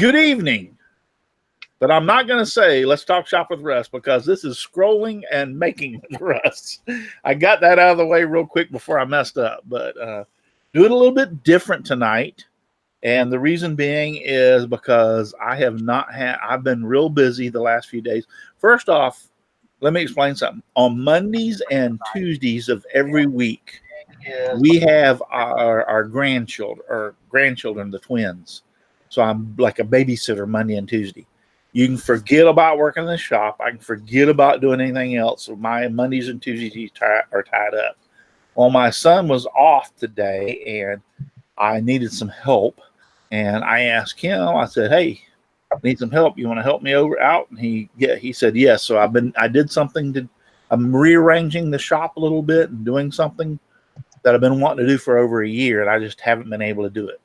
Good evening. But I'm not going to say, let's talk shop with Russ, because this is scrolling and making with Russ. I got that out of the way real quick before I messed up, but doing a little bit different tonight. And the reason being is because I've been real busy the last few days. First off, let me explain something. On Mondays and Tuesdays of every week, we have our grandchildren, the twins. So I'm like a babysitter Monday and Tuesday. You can forget about working in the shop. I can forget about doing anything else. So my Mondays and Tuesdays are tied up. Well, my son was off today, and I needed some help. And I asked him. I said, "Hey, I need some help. You want to help me out?" And he said yes. So I'm rearranging the shop a little bit and doing something that I've been wanting to do for over a year, and I just haven't been able to do it.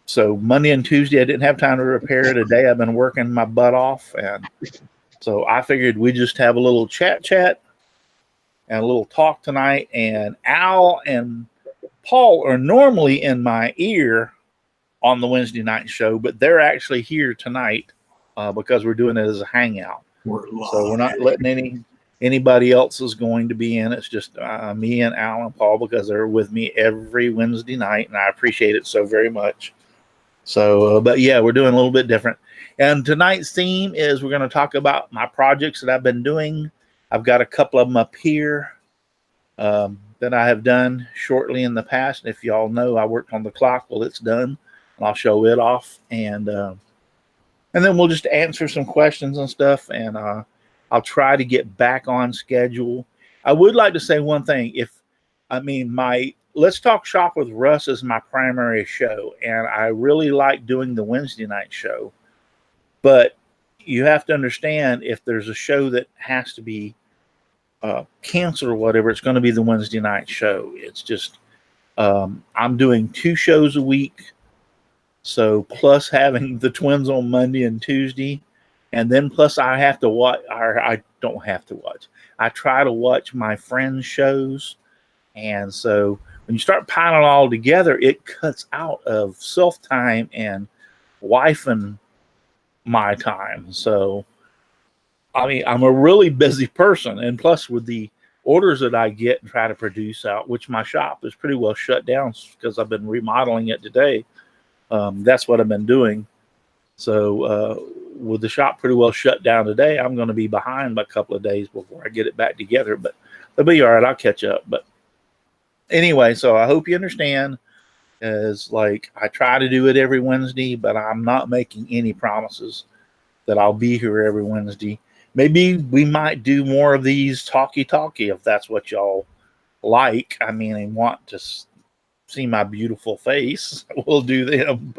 So Monday and Tuesday, I didn't have time to repair it. Today, I've been working my butt off. And so I figured we'd just have a little chat and a little talk tonight. And Al and Paul are normally in my ear on the Wednesday night show, but they're actually here tonight because we're doing it as a hangout. So we're not letting anybody else is going to be in. It's just me and Al and Paul, because they're with me every Wednesday night, and I appreciate it so very much. So, but yeah, we're doing a little bit different. And tonight's theme is we're going to talk about my projects that I've been doing. I've got a couple of them up here that I have done shortly in the past. If y'all know, I worked on the clock. Well, it's done, and I'll show it off. And then we'll just answer some questions and stuff. And I'll try to get back on schedule. I would like to say one thing. My Let's Talk Shop with Russ is my primary show, and I really like doing the Wednesday night show. But you have to understand, if there's a show that has to be canceled or whatever, it's going to be the Wednesday night show. It's just I'm doing 2 shows a week, so plus having the twins on Monday and Tuesday, and then plus I have to watch. I don't have to watch. I try to watch my friends' shows, and so when you start piling it all together, it cuts out of self time and wife and my time. So, I mean, I'm a really busy person. And plus, with the orders that I get and try to produce out, which my shop is pretty well shut down because I've been remodeling it today. That's what I've been doing. So, with the shop pretty well shut down today, I'm going to be behind by a couple of days before I get it back together. But it'll be all right. I'll catch up. But anyway, so I hope you understand. As like, I try to do it every Wednesday, but I'm not making any promises that I'll be here every Wednesday. Maybe we might do more of these talkie if that's what y'all like. I mean, and want to see my beautiful face. We'll do them.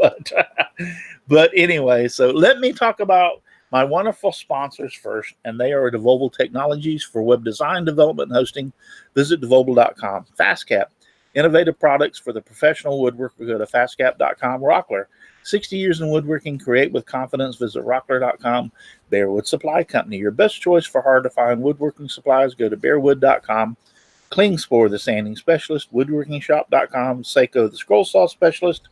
But anyway, so let me talk about my wonderful sponsors first, and they are Devobal Technologies for web design, development, and hosting. Visit devobal.com. FastCap, innovative products for the professional woodworker. Go to fastcap.com. Rockler, 60 years in woodworking. Create with confidence. Visit rockler.com. Bearwood Supply Company, your best choice for hard-to-find woodworking supplies. Go to bearwood.com. Klingspor, the sanding specialist. Woodworkingshop.com. Seiko, the scroll saw specialist.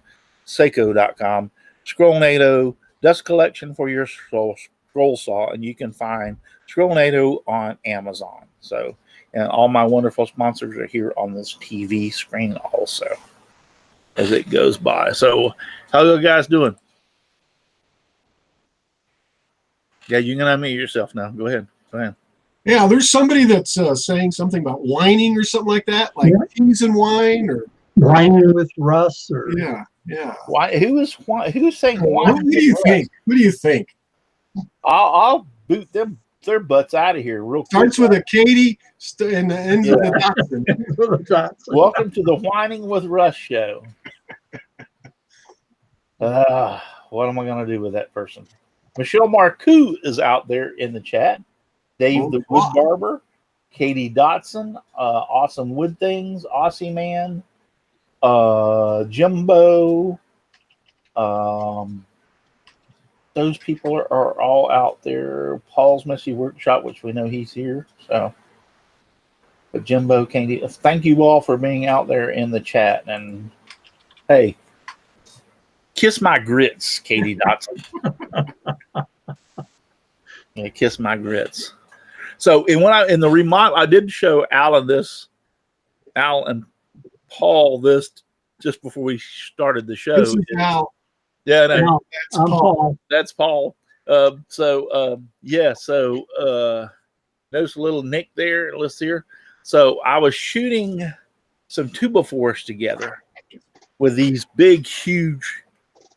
Seiko.com. Scrollnado, dust collection for your scroll saw, and you can find Scrollnado on Amazon. So, and all my wonderful sponsors are here on this TV screen also as it goes by. So, how are you guys doing? Yeah, you can unmute yourself now. Go ahead. Yeah, there's somebody that's saying something about whining or something like that, like cheese and wine, or whining with Russ, or yeah. Why? Who's saying whining? What do you think? What do you think? I'll boot their butts out of here real quick. Starts with a Katie and ends with a Dotson. Welcome to the Whining with Russ show. What am I going to do with that person? Michelle Marcoux is out there in the chat. Dave the Wood Barber, Katie Dotson, Awesome Wood Things, Aussie Man, Jimbo. Those people are all out there. Paul's Messy Workshop, which we know he's here. So, but Jimbo, Katie, thank you all for being out there in the chat. And hey, Kiss my grits, Katie Dotson. Yeah, kiss my grits. So, and when in the remodel, I did show Al and Paul this just before we started the show. This is Al. Yeah, no, Now, That's I'm Paul. Paul. that's Paul. Notice a little nick there. Let's here. So I was shooting some 2x4s together with these big, huge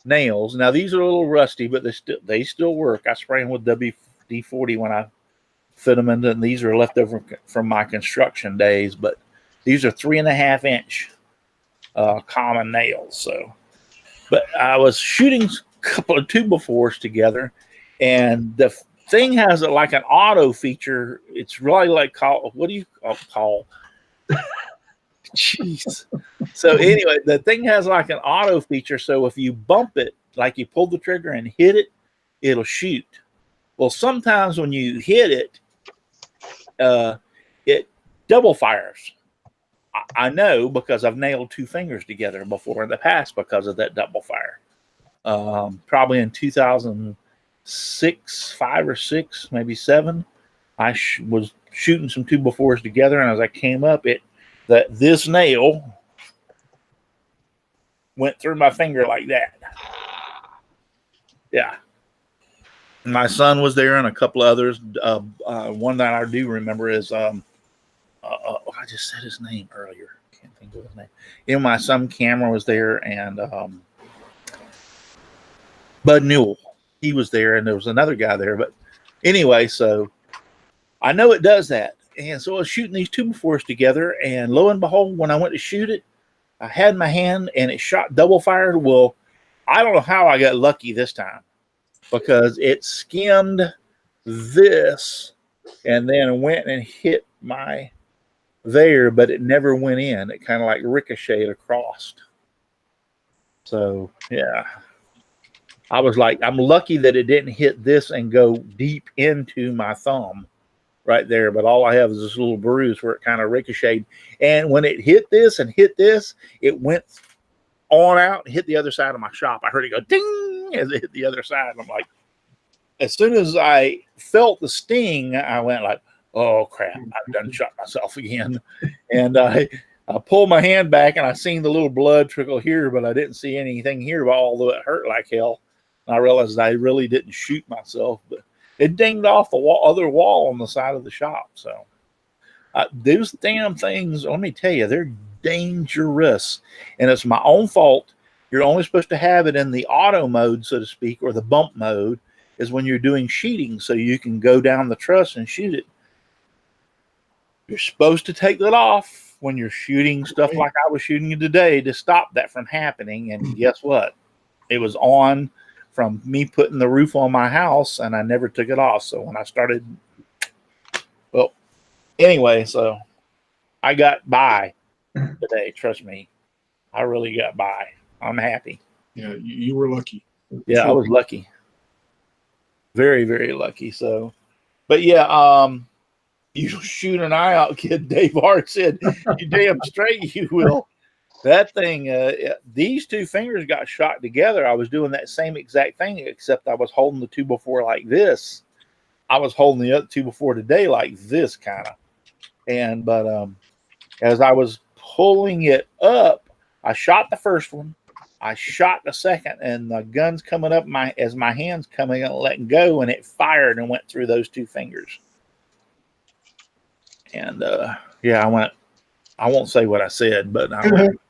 nails. Now these are a little rusty, but they still work. I spray them with WD-40 when I fit them into, and these are left over from my construction days. But these are 3.5-inch common nails. So, but I was shooting a couple of 2x4s together, and the thing has like an auto feature. It's really like what do you call? Jeez. So anyway, the thing has like an auto feature. So if you bump it, like you pull the trigger and hit it, it'll shoot. Well, sometimes when you hit it, it double fires. I know because I've nailed 2 fingers together before in the past because of that double fire. Probably in 2006, 5 or 6, maybe 7, I was shooting some 2x4s together, and as I came up, this nail went through my finger like that. Yeah. My son was there, and a couple of others. One that I do remember is I just said his name earlier. Can't think of his name. My son Cameron was there, and Bud Newell, he was there, and there was another guy there. But anyway, so I know it does that. And so I was shooting these 2x4s together, and lo and behold, when I went to shoot it, I had my hand, and it shot double fired. Well, I don't know how I got lucky this time, because it skimmed this and then went and hit my there, but it never went in. It kind of like ricocheted across. So yeah, I was like, I'm lucky that it didn't hit this and go deep into my thumb right there, but all I have is this little bruise where it kind of ricocheted. And when it hit this and hit this, it went on out and hit the other side of my shop. I heard it go ding as it hit the other side. I'm like, as soon as I felt the sting, I went like, oh crap, I've done shot myself again. And I pulled my hand back, and I seen the little blood trickle here, but I didn't see anything here, although it hurt like hell. And I realized I really didn't shoot myself, but it dinged off the other wall on the side of the shop. So those damn things, let me tell you, they're dangerous. And it's my own fault. You're only supposed to have it in the auto mode, so to speak, or the bump mode, is when you're doing sheeting, so you can go down the truss and shoot it. You're supposed to take that off when you're shooting stuff like I was shooting today to stop that from happening. And guess what? It was on from me putting the roof on my house, and I never took it off. So when I started, well, anyway, so I got by today. Trust me, I really got by. I'm happy. Yeah, you were lucky. Yeah, sure. I was lucky. Very, very lucky. So, but yeah, you shoot an eye out, kid. Dave Hart said, "You damn straight you will." That thing, these 2 fingers got shot together. I was doing that same exact thing, except I was holding the 2x4 like this. I was holding the other 2x4 today like this kind of. And but as I was pulling it up, I shot the first one. I shot the second, and the gun's coming up as my hand's coming and letting go, and it fired and went through those 2 fingers. And yeah, I won't say what I said, but I went.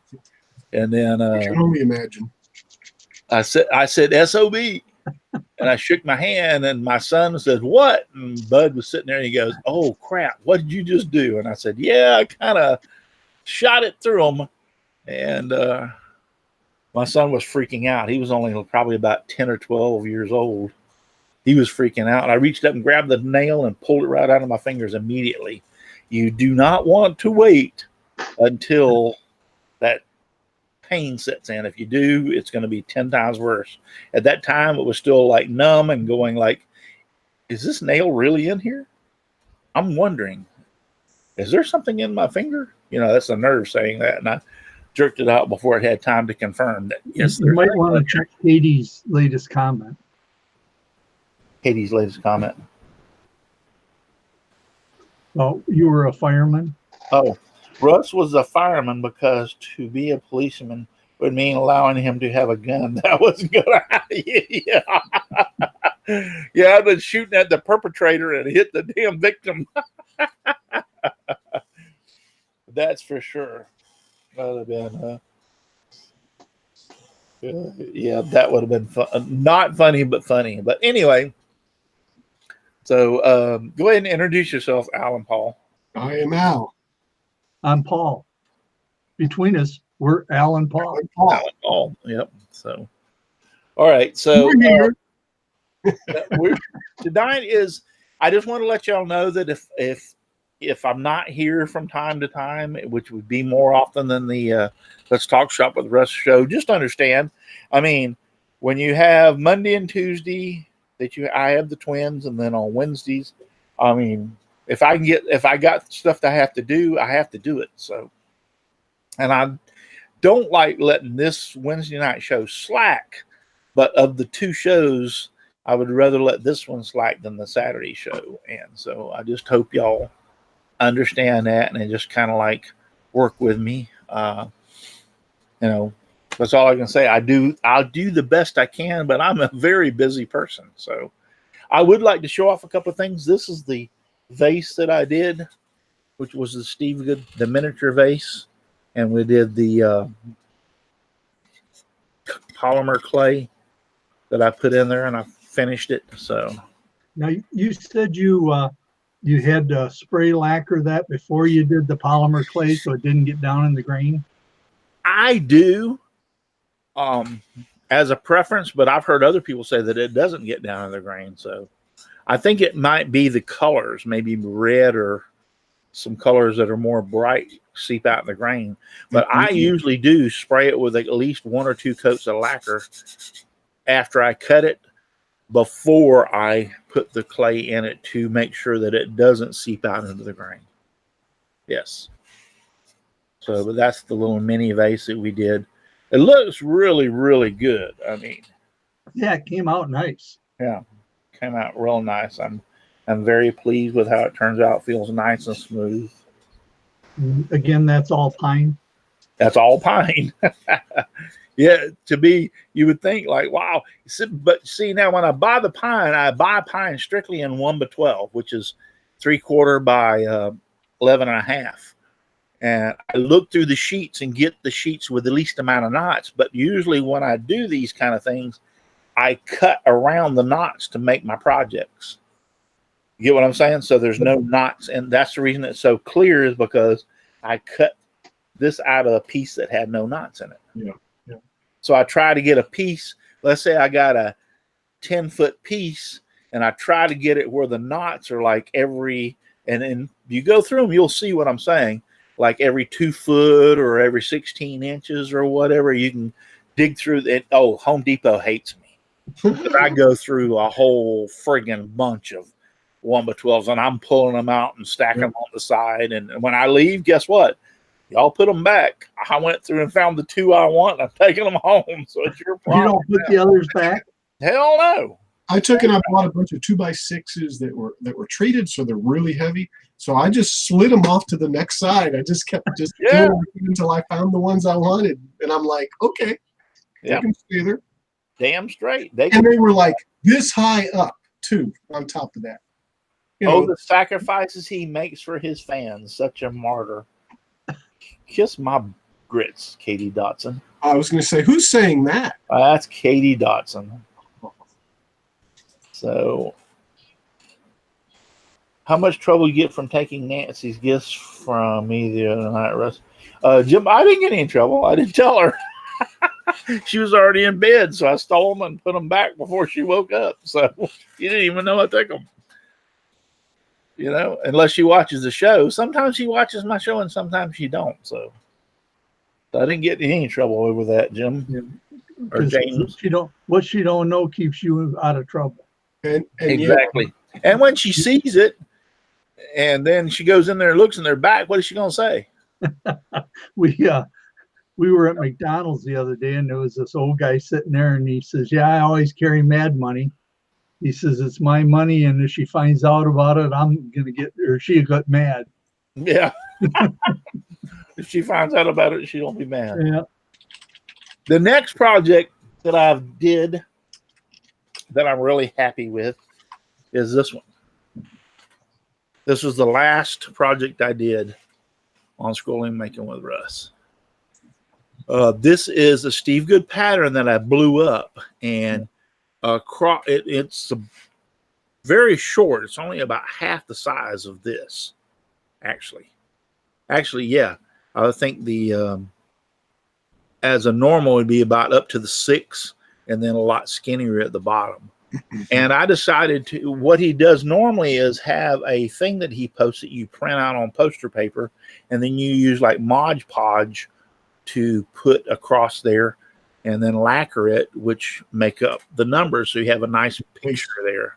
And then I can only imagine. I said SOB, and I shook my hand, and my son said, "What?" And Bud was sitting there, and he goes, "Oh crap, what did you just do?" And I said, "Yeah, I kind of shot it through him." And my son was freaking out. He was only probably about 10 or 12 years old. He was freaking out. And I reached up and grabbed the nail and pulled it right out of my fingers immediately. You do not want to wait until that pain sets in. If you do, it's going to be 10 times worse. At that time, it was still like numb and going like, is this nail really in here? I'm wondering, is there something in my finger? You know, that's the nerve saying that. And jerked it out before it had time to confirm that. Yes, You might want to check Katie's latest comment. Katie's latest comment. Oh, you were a fireman? Oh, Russ was a fireman because to be a policeman would mean allowing him to have a gun. That wasn't good. Yeah. Yeah, I've been shooting at the perpetrator and hit the damn victim. That's for sure. That would have been, yeah, that would have been fun. Not funny, but funny. But anyway, so go ahead and introduce yourself, Al and Paul. I am Al. I'm Paul. Between us, we're Al and Paul. Al and Paul. Yep. So, all right. So We're here. tonight is. I just want to let y'all know that if I'm not here from time to time, which would be more often than the Let's Talk Shop with Russ show, just understand. I mean, when you have Monday and Tuesday I have the twins, and then on Wednesdays, I mean, if I got stuff that I have to do it. So, and I don't like letting this Wednesday night show slack, but of the two shows, I would rather let this one slack than the Saturday show. And so I just hope y'all understand that and just kind of like work with me. You know, that's all I can say. I'll do the best I can, but I'm a very busy person. So I would like to show off a couple of things. This is the vase that I did, which was the Steve Good, the miniature vase. And we did the polymer clay that I put in there, and I finished it. So Now, you said you had to spray lacquer that before you did the polymer clay so it didn't get down in the grain? I do as a preference, but I've heard other people say that it doesn't get down in the grain. So I think it might be the colors, maybe red or some colors that are more bright seep out in the grain. But I usually do spray it with at least 1 or 2 coats of lacquer after I cut it, before I put the clay in it, to make sure that it doesn't seep out into the grain. Yes. So, but that's the little mini vase that we did. It looks really, really good. I mean, Yeah, it came out nice. yeah, came out real nice. I'm very pleased with how it turns out. It feels nice and smooth. Again, that's all pine. That's all pine. Yeah, you would think like, wow. But see, now when I buy the pine, I buy pine strictly in 1x12, which is 3/4 by 11.5. And I look through the sheets and get the sheets with the least amount of knots. But usually when I do these kind of things, I cut around the knots to make my projects. You get what I'm saying? So there's no knots. And that's the reason it's so clear, is because I cut this out of a piece that had no knots in it. Yeah. So I try to get a piece. Let's say I got a 10-foot piece, and I try to get it where the knots are like and then you go through them, you'll see what I'm saying. Like every 2 foot or every 16 inches or whatever, you can dig through it. Oh, Home Depot hates me. But I go through a whole friggin' bunch of 1x12s, and I'm pulling them out and stacking them on the side. And when I leave, guess what? Y'all put them back. I went through and found the 2 I want, and I'm taking them home. So it's your problem. You don't put the others back? Hell no. I took and I bought a bunch of 2x6s that were treated, so they're really heavy. So I just slid them off to the next side. I just kept doing it until I found the ones I wanted, and I'm like, okay, they can stay there. Damn straight. And they were like this high up too. On top of that, the sacrifices he makes for his fans, such a martyr. Kiss my grits, Katie Dotson. I was going to say, who's saying that? That's Katie Dotson. So, how much trouble you get from taking Nancy's gifts from me the other night, Russ? Jim, I didn't get any trouble. I didn't tell her. She was already in bed, so I stole them and put them back before she woke up. So, you didn't even know I took them. You know, unless she watches the show. Sometimes she watches my show and sometimes she don't. So I didn't get in any trouble over that, Jim. Yeah. Or James. What she don't know keeps you out of trouble. And exactly. And when she sees it and then she goes in there and looks in their back, what is she going to say? we were at McDonald's the other day, and there was this old guy sitting there, and he says, "Yeah, I always carry mad money." He says, "It's my money, and if she finds out about it, I'm gonna get," or she got mad. Yeah. If she finds out about it, she won't be mad. Yeah. The next project that I did that I'm really happy with is this one. This was the last project I did on Scrolling Making with Russ. This is a Steve Good pattern that I blew up, and it's very short. It's only about half the size of this, actually. Yeah. I think the as a normal would be about up to the 6, and then a lot skinnier at the bottom. And I decided to, what he does normally is have a thing that he posts that you print out on poster paper, and then you use like Mod Podge to put across there, and then lacquer it, which make up the numbers, so you have a nice picture there.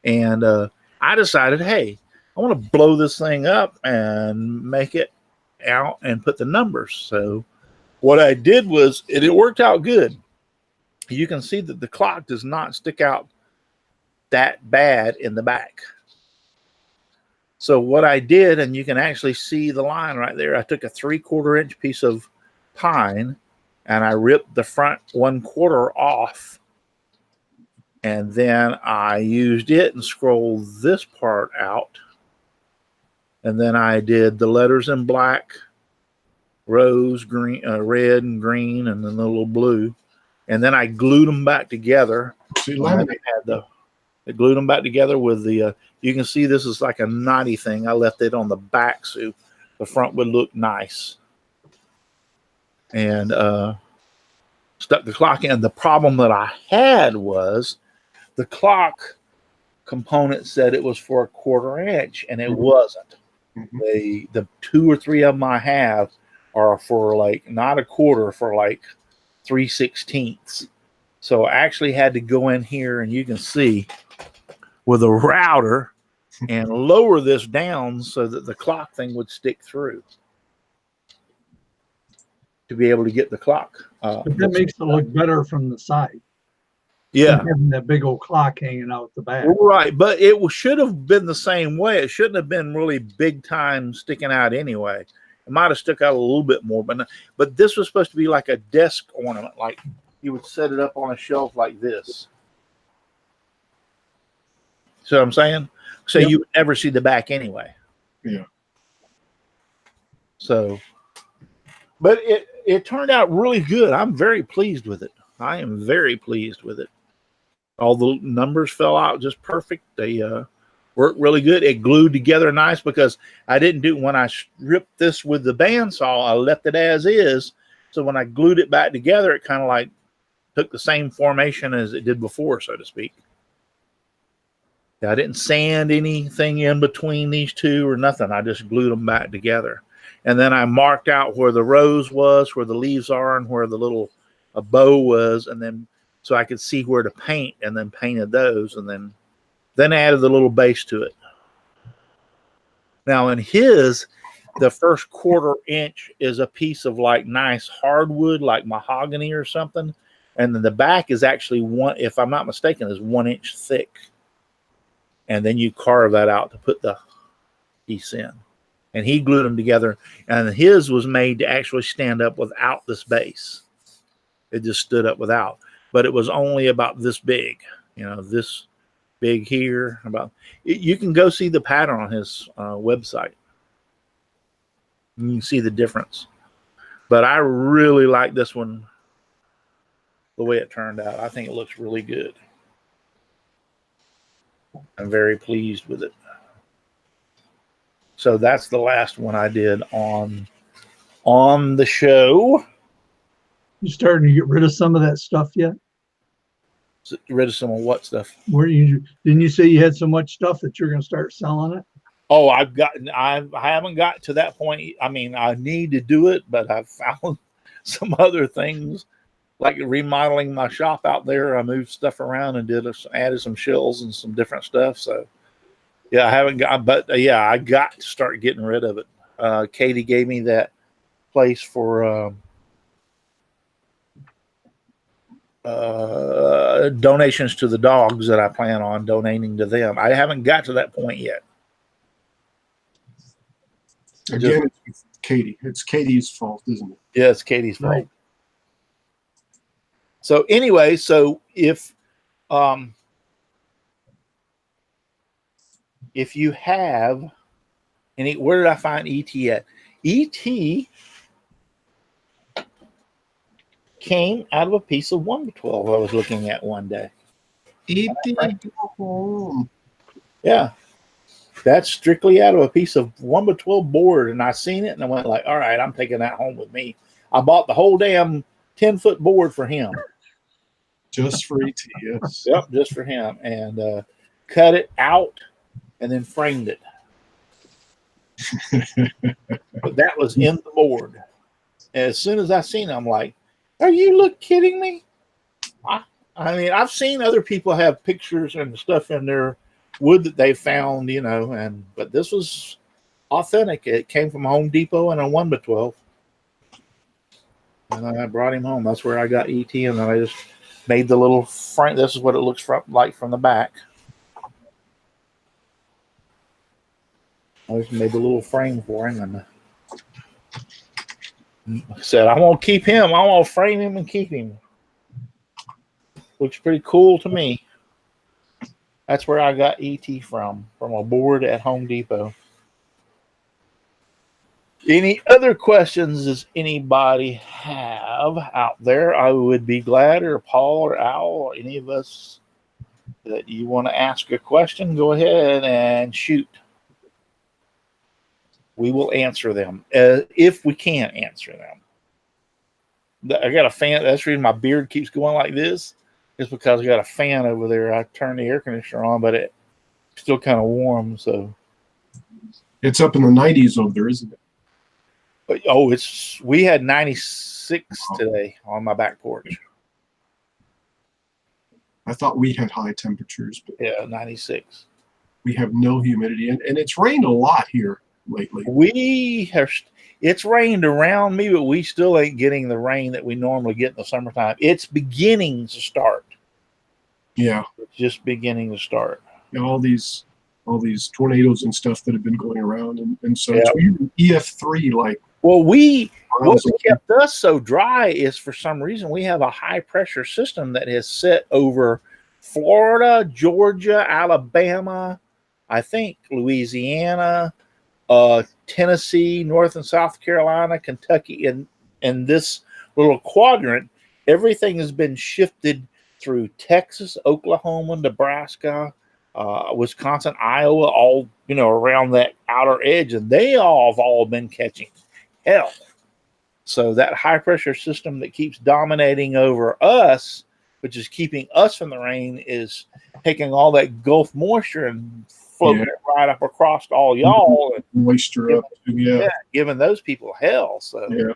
And I decided, hey, I want to blow this thing up and make it out and put the numbers. So what I did was, it worked out good. You can see that the clock does not stick out that bad in the back. So what I did, and you can actually see the line right there, I took a 3/4 inch piece of pine and I ripped the front 1/4 off. And then I used it and scrolled this part out. And then I did the letters in black, rose, green, red and green, and then the little blue. And then I glued them back together. So I glued them back together with the, you can see this is like a knotty thing. I left it on the back so the front would look nice. And stuck the clock in. The problem that I had was the clock component said it was for 1/4 inch, and it wasn't. The 2 or 3 of them I have are for like not 1/4, for like 3/16. So I actually had to go in here, and you can see with a router and lower this down so that the clock thing would stick through to be able to get the clock. But that makes it look better from the side. Yeah. Having that big old clock hanging out the back. Right. But it should have been the same way. It shouldn't have been really big time sticking out anyway. It might have stuck out a little bit more, but this was supposed to be like a desk ornament. Like you would set it up on a shelf like this. See what I'm saying? So you would never see the back anyway. Yeah. So, but it turned out really good. I'm very pleased with it. I am very pleased with it. All the numbers fell out just perfect. They worked really good. It glued together nice because I didn't do, when I ripped this with the bandsaw, I left it as is. So when I glued it back together, it kind of like took the same formation as it did before, so to speak. I didn't sand anything in between these two or nothing. I just glued them back together. And then I marked out where the rose was, where the leaves are, and where the little bow was, and then so I could see where to paint, and then painted those, and then added the little base to it. Now in his, the first 1/4 inch is a piece of like nice hardwood, like mahogany or something, and then the back is actually one, if I'm not mistaken, is 1 inch thick. And then you carve that out to put the piece in. And he glued them together, and his was made to actually stand up without this base. It just stood up without, but it was only about this big, this big here. You can go see the pattern on his website. You can see the difference. But I really like this one, the way it turned out. I think it looks really good. I'm very pleased with it. So that's the last one I did on the show. You starting to get rid of some of that stuff yet? Rid of some of what stuff? Didn't you say you had so much stuff that you're going to start selling it? Oh, I haven't got to that point. I mean, I need to do it, but I've found some other things, like remodeling my shop out there. I moved stuff around and added some shelves and some different stuff. So yeah, I haven't got, but yeah, I got to start getting rid of it. Katie gave me that place for donations to the dogs that I plan on donating to them. I haven't got to that point yet. Again, it's Katie. It's Katie's fault, isn't it? Yeah, it's Katie's fault. Right. So anyway, so if you have any, where did I find ET at? ET came out of a piece of 1x12 I was looking at one day. Yeah. That's strictly out of a piece of 1x12 board, and I seen it and I went like, all right, I'm taking that home with me. I bought the whole damn 10-foot board for him. Just for ET, yes. Yep, just for him. And cut it out and then framed it. But that was in the board. And as soon as I seen it, I'm like, are you kidding me? I mean, I've seen other people have pictures and stuff in their wood that they found, but this was authentic. It came from Home Depot and a 1x12. And then I brought him home. That's where I got ET, and then I just made the little frame. This is what it looks like from the back. I just made the little frame for him, and I said, I want to keep him. I want to frame him and keep him. Looks pretty cool to me. That's where I got ET from a board at Home Depot. Any other questions does anybody have out there? I would be glad, or Paul or Al or any of us that you want to ask a question, go ahead and shoot. We will answer them if we can answer them. I got a fan. That's the reason my beard keeps going like this. It's because I got a fan over there. I turned the air conditioner on, but it's still kind of warm. So it's up in the 90s over there, isn't it? But, we had 96 today on my back porch. I thought we had high temperatures, but yeah, 96. We have no humidity, and it's rained a lot here lately. It's rained around me, but we still ain't getting the rain that we normally get in the summertime. It's beginning to start. Yeah, it's just beginning to start. All these tornadoes and stuff that have been going around, and so it's EF3 like. Well, what kept us so dry is, for some reason, we have a high pressure system that has set over Florida, Georgia, Alabama, I think Louisiana, Tennessee, North and South Carolina, Kentucky, and this little quadrant. Everything has been shifted through Texas, Oklahoma, Nebraska, Wisconsin, Iowa, all around that outer edge, and they all have all been catching hell. So that high pressure system that keeps dominating over us, which is keeping us from the rain, is taking all that Gulf moisture and floating it right up across all y'all, and moisture up, giving those people hell. So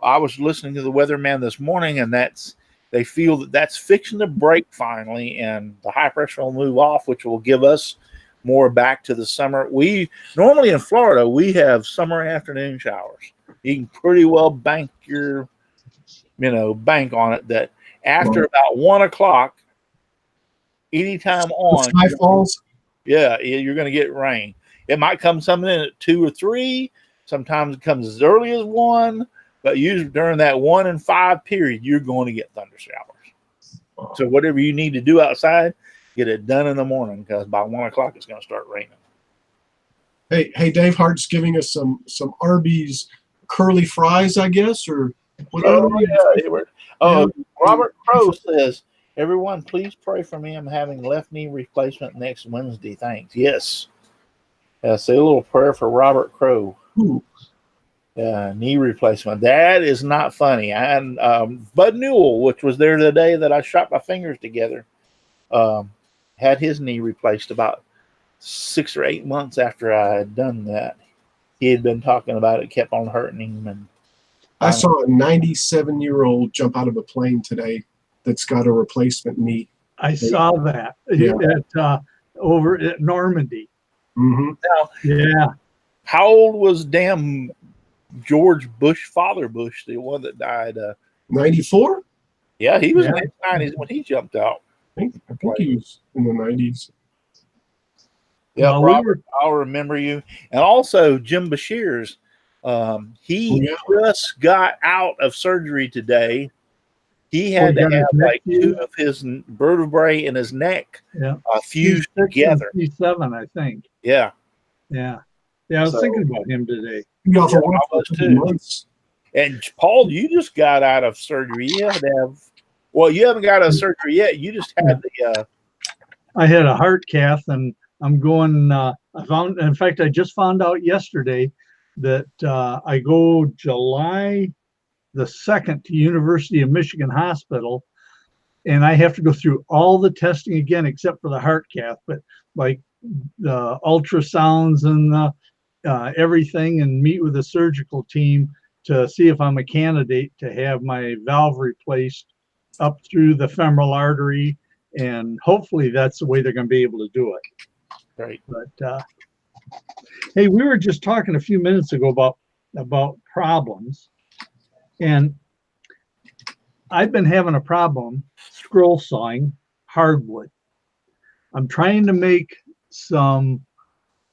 I was listening to the weatherman this morning, and they feel that's fixing to break finally, and the high pressure will move off, which will give us more back to the summer. We normally in Florida, we have summer afternoon showers. You can pretty well bank on it that after about 1 o'clock, anytime on, sky falls. Yeah, you're going to get rain. It might come something in at 2 or 3. Sometimes it comes as early as 1. But usually during that 1 and 5 period, you're going to get thunder showers. Wow. So whatever you need to do outside, get it done in the morning, because by 1 o'clock it's going to start raining. Hey, Dave Hart's giving us some Arby's curly fries, I guess, or whatever. Robert Crow says, everyone, please pray for me. I'm having left knee replacement next Wednesday. Thanks. Yes. Say a little prayer for Robert Crow. Ooh. Knee replacement. That is not funny. And Bud Newell, which was there the day that I shot my fingers together, had his knee replaced about 6 or 8 months after I had done that. He had been talking about it, kept on hurting him. And I saw a 97-year-old jump out of a plane today that's got a replacement knee. I saw that over at Normandy. Mm-hmm. Now, how old was damn George Bush, Father Bush, the one that died. 94? Yeah, he was in his 90s when he jumped out. I think he was in the 90s. Yeah, Robert, I'll remember you. And also Jim Bashir's. He just got out of surgery today. He had to have like 2 of his vertebrae in his neck fused together. 57, I think. Yeah. Yeah. Yeah, I was thinking about him today. Yeah, I was too. Months. And Paul, you just got out of surgery. You had to have. Well, you haven't got out of surgery yet. You just had the. I had a heart cath, and I'm going. In fact, I just found out yesterday that I go July the 2nd to University of Michigan Hospital, and I have to go through all the testing again except for the heart cath, but like the ultrasounds and the everything, and meet with the surgical team to see if I'm a candidate to have my valve replaced up through the femoral artery, and hopefully that's the way they're going to be able to do it. Right. But hey, we were just talking a few minutes ago about problems, and I've been having a problem scroll sawing hardwood. I'm trying to make some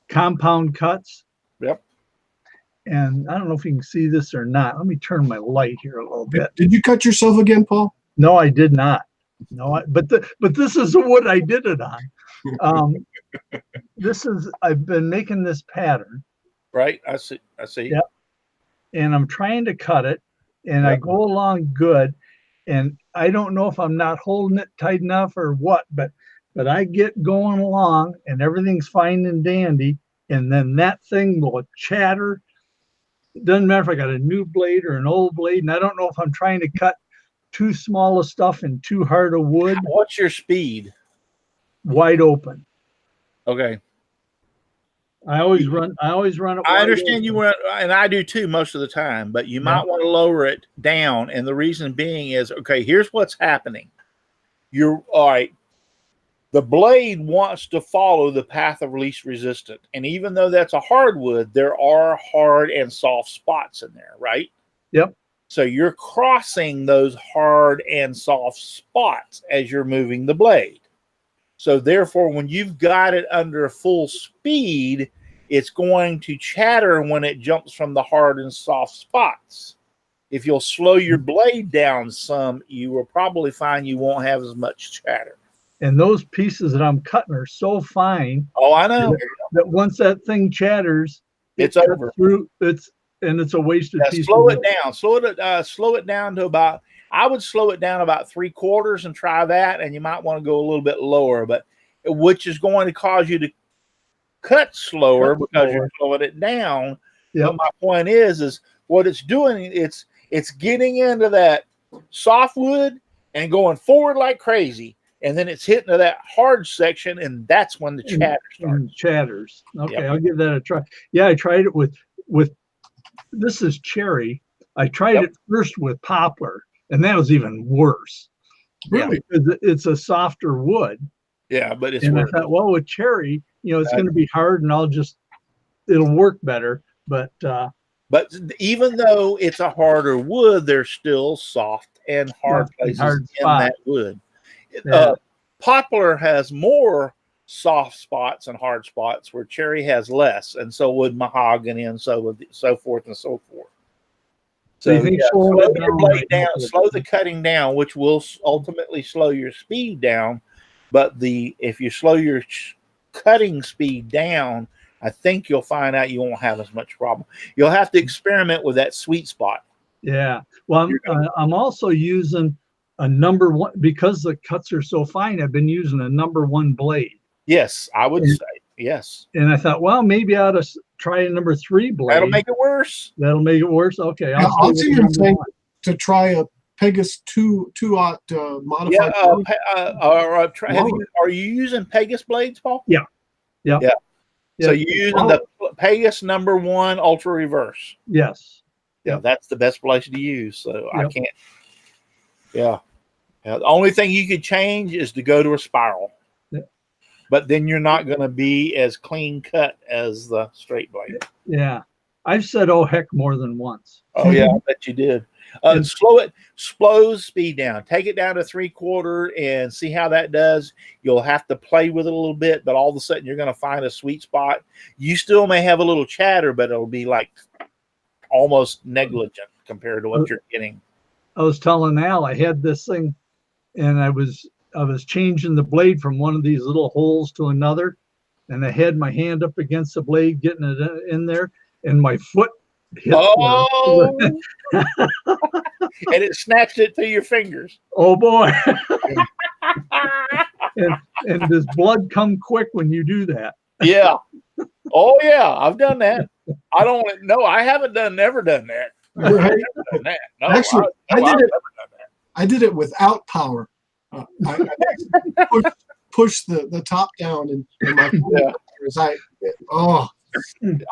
compound cuts. Yep. And I don't know if you can see this or not. Let me turn my light here a little bit. Did you cut yourself again, Paul? No, I did not. No, but this is the wood I did it on. I've been making this pattern. Right. I see. Yep. And I'm trying to cut it, and I go along good, and I don't know if I'm not holding it tight enough or what, but I get going along, and everything's fine and dandy, and then that thing will chatter. It doesn't matter if I got a new blade or an old blade, and I don't know if I'm trying to cut too small of stuff and too hard of wood. What's your speed? Wide open. Okay. I always run it. I understand you run, and I do too most of the time, but you might want to lower it down. And the reason being is, okay, here's what's happening. You're all right. The blade wants to follow the path of least resistance. And even though that's a hardwood, there are hard and soft spots in there, right? Yep. So you're crossing those hard and soft spots as you're moving the blade. So therefore, when you've got it under full speed, it's going to chatter when it jumps from the hard and soft spots. If you'll slow your blade down some, you will probably find you won't have as much chatter. And those pieces that I'm cutting are so fine. Oh, I know. That once that thing chatters, it's over. It's a wasted piece. Slow it down. Slow it down to about. I would slow it down about 3/4 and try that, and you might want to go a little bit lower, but which is going to cause you to cut slower because you're slowing it down. Yep. But my point is what it's doing. It's getting into that softwood and going forward like crazy, and then it's hitting to that hard section, and that's when the chatter starts. Chatters. Okay, I'll give that a try. Yeah, I tried it with this is cherry. I tried it first with poplar, and that was even worse. Really? Because it's a softer wood. Yeah, but it's. And I thought, well, with cherry, it's going to be hard, and it'll work better. But even though it's a harder wood, there's still soft and hard places in that wood. Poplar has more soft spots and hard spots, where cherry has less, and so would mahogany, and so forth and so forth. So slow your blade down, slow the cutting down, which will ultimately slow your speed down. But if you slow your cutting speed down, I think you'll find out you won't have as much problem. You'll have to experiment with that sweet spot. Yeah. Well, I'm also using a number one, because the cuts are so fine. I've been using a number one blade. Yes, I would say yes. And I thought, well, maybe I ought to try a number 3 blade. That'll make it worse. Okay. I'll see him think to try a Pegasus 2-aught modified. Are you using Pegasus blades, Paul? Yeah. So you're using the Pegasus number 1 ultra reverse. Yes. Yeah, that's the best blade to use. So I can't. Yeah. The only thing you could change is to go to a spiral. But then you're not going to be as clean cut as the straight blade. Yeah. I've said, oh, heck, more than once. Oh yeah, I bet you did. Slow speed down. Take it down to 3/4 and see how that does. You'll have to play with it a little bit, but all of a sudden you're going to find a sweet spot. You still may have a little chatter, but it'll be like almost negligent compared to what you're getting. I was telling Al, I had this thing, and I was changing the blade from one of these little holes to another, and I had my hand up against the blade, getting it in there, and my foot hit. Oh, and it snatched it through your fingers. Oh boy! and does blood come quick when you do that? Yeah. Oh yeah, I've done that. I don't know. I haven't never done that. Right. Never done that. No, Actually, I did it. Never done that. I did it without power. I pushed the top down and my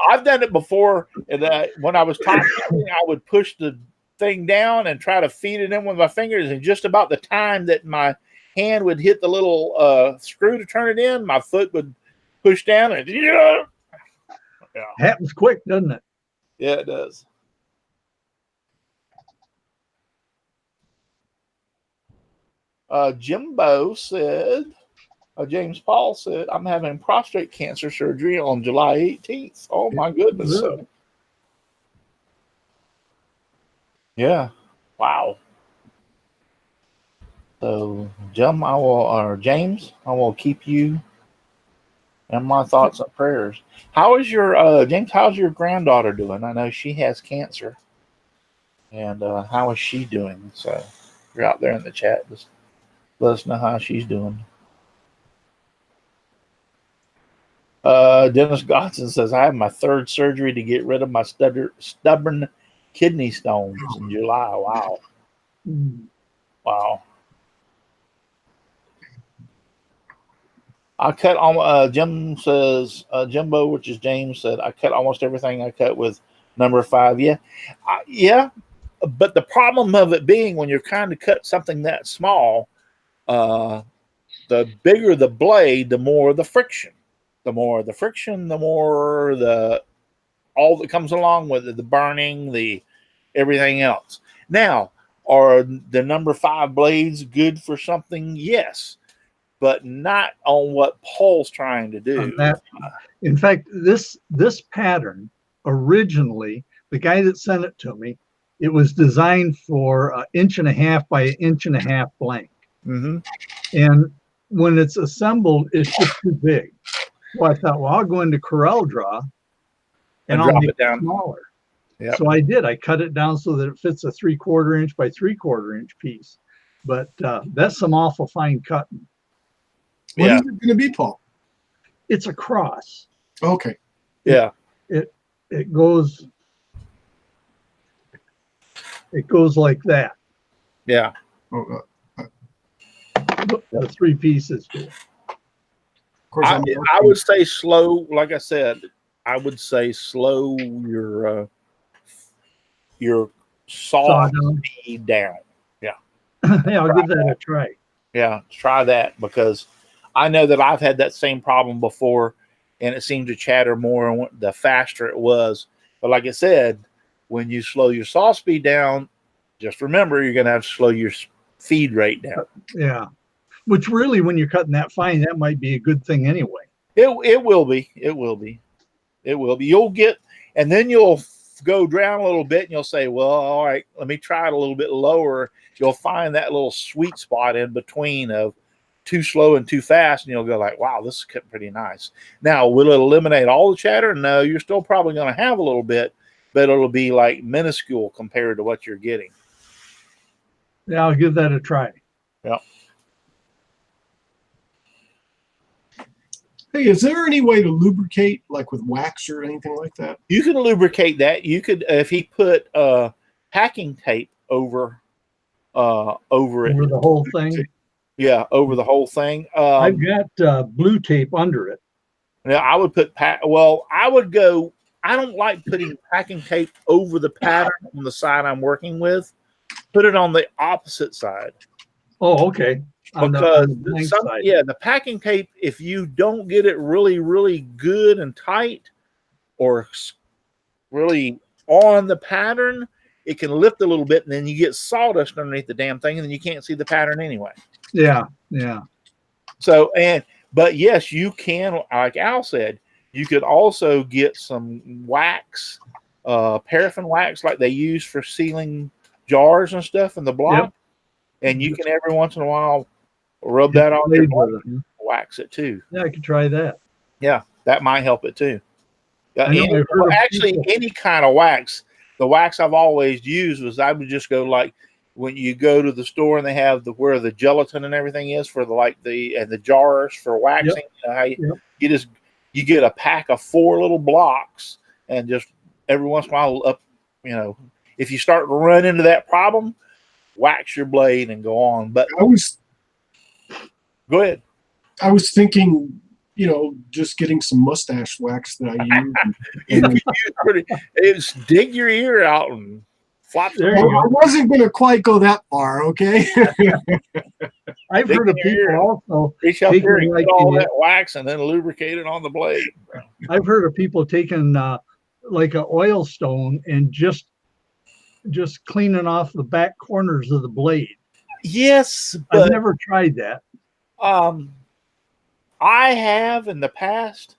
I've done it before. And when I was top coating, I would push the thing down and try to feed it in with my fingers. And just about the time that my hand would hit the little screw to turn it in, my foot would push down and yeah. Happens quick, doesn't it? Yeah, it does. Jimbo said, James Paul said, I'm having prostate cancer surgery on July 18th. Oh my goodness. Really? Yeah. Wow. So James, I will keep you in my thoughts and prayers. How is your James? How's your granddaughter doing? I know she has cancer, and how is she doing? So if you're out there in the chat, just let us know how she's doing. Dennis Godson says, I have my 3rd surgery to get rid of my stubborn kidney stones in July. Wow. Wow. I cut on Jim says Jimbo, which is James, said I cut almost everything I cut with number 5. Yeah. Yeah. But the problem of it being when you're trying to cut something that small, the bigger the blade, the more the friction. The more the friction, the more all that comes along with it, the burning, the everything else. Now, are the number 5 blades good for something? Yes, but not on what Paul's trying to do. In fact, this pattern originally, the guy that sent it to me, it was designed for 1.5 inches by 1.5 inches blank. Mm-hmm. And when it's assembled, it's just too big. So I thought, well, I'll go into Corel Draw and I'll make it down smaller. Yep. So I did. I cut it down so that it fits a 3/4 inch by 3/4 inch piece. But that's some awful fine cutting. What is it going to be, Paul? It's a cross. Okay. Yeah. It goes like that. Yeah. The 3 pieces do. Of course, I would say slow. Like I said, I would say slow your saw speed down. Yeah. Yeah, I'll give that a try. Yeah, try that because I know that I've had that same problem before, and it seemed to chatter more the faster it was. But like I said, when you slow your saw speed down, just remember you're going to have to slow your feed rate down. Yeah. Which really, when you're cutting that fine, that might be a good thing anyway. It will be. It will be. It will be. You'll get, and then you'll go down a little bit, and you'll say, "Well, all right, let me try it a little bit lower." You'll find that little sweet spot in between of too slow and too fast, and you'll go like, "Wow, this is cutting pretty nice." Now, will it eliminate all the chatter? No, you're still probably going to have a little bit, but it'll be like minuscule compared to what you're getting. Yeah, I'll give that a try. Yeah. Hey, is there any way to lubricate, like with wax or anything like that? You can lubricate that. You could, if he put packing tape over it. Over the whole thing? Yeah, over the whole thing. I've got blue tape under it. Yeah, I would put I would go. I don't like putting packing tape over the pattern on the side I'm working with. Put it on the opposite side. Oh, okay. Because the packing tape, if you don't get it really, really good and tight, or really on the pattern, it can lift a little bit, and then you get sawdust underneath the damn thing, and then you can't see the pattern anyway. Yeah, yeah. So, but yes, you can, like Al said, you could also get some wax, paraffin wax, like they use for sealing jars and stuff in the block. Yep. And you can every once in a while rub Hit that the on your blade with blade, it. wax it too. Yeah, I could try that. Yeah, that might help it too. I know I've heard of Actually, people- any kind of wax. The wax I've always used was I would just go like when you go to the store and they have where the gelatin and everything is for the jars for waxing. Yep. You know, how you get a pack of 4 little blocks and just every once in a while if you start to run into that problem, wax your blade and go on. But go ahead. I was thinking, just getting some mustache wax that I use. Dig your ear out and flop. There Well, you go. I wasn't going to quite go that far, okay? I've heard of people also Reach out there and like get all that wax and then lubricate it on the blade. I've heard of people taking like an oil stone and just cleaning off the back corners of the blade. Yes, I've never tried that. I have in the past,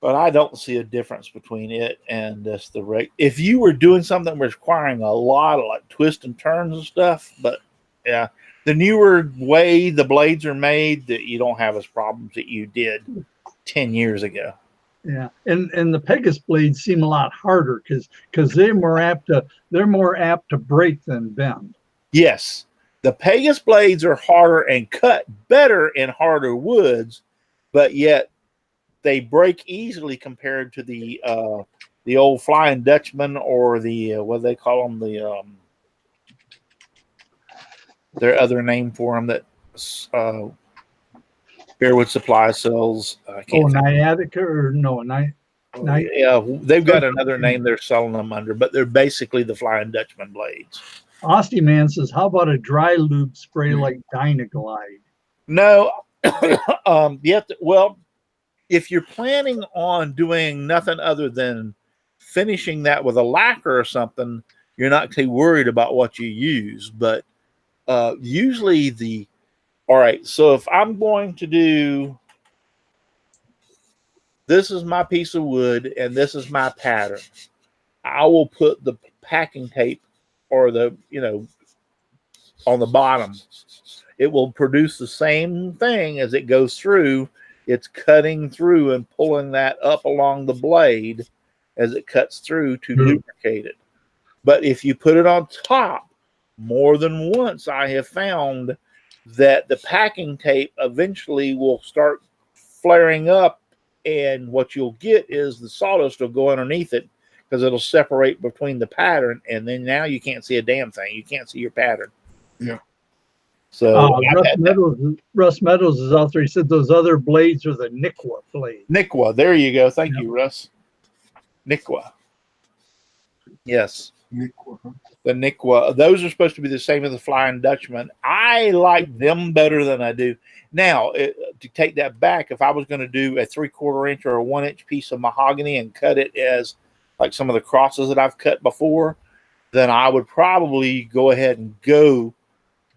but I don't see a difference between it and just the rate. If you were doing something requiring a lot of like twists and turns and stuff, but yeah, the newer way the blades are made, that you don't have as problems that you did 10 years ago. Yeah, and the Pegasus blades seem a lot harder because they're more apt to break than bend. Yes, the Pegasus blades are harder and cut better in harder woods, but yet they break easily compared to the old Flying Dutchman or the what do they call them, their other name for them that Bearwood Supply sells. Nyatica or no, yeah, they've got another name they're selling them under, but they're basically the Flying Dutchman blades. Osty Man says, how about a dry lube spray like Dynaglide? No, well, if you're planning on doing nothing other than finishing that with a lacquer or something, you're not too worried about what you use. But usually all right, so if I'm going to do, this is my piece of wood and this is my pattern, I will put the packing tape or on the bottom. It will produce the same thing as it goes through. It's cutting through and pulling that up along the blade as it cuts through to lubricate it. But if you put it on top more than once, I have found that the packing tape eventually will start flaring up, and what you'll get is the sawdust will go underneath it because it'll separate between the pattern, and then now you can't see a damn thing. You can't see your pattern. Yeah. So Russ Meadows is out there. He said those other blades are the Nikwa blades. Nikwa, there you go. Thank you, Russ. Nikwa. Yes. Nikwa, huh? The Nikwa. Those are supposed to be the same as the Flying Dutchman. I like them better than I do. Now, to take that back, if I was going to do a 3/4 inch or a 1 inch piece of mahogany and cut it as like some of the crosses that I've cut before, then I would probably go ahead and go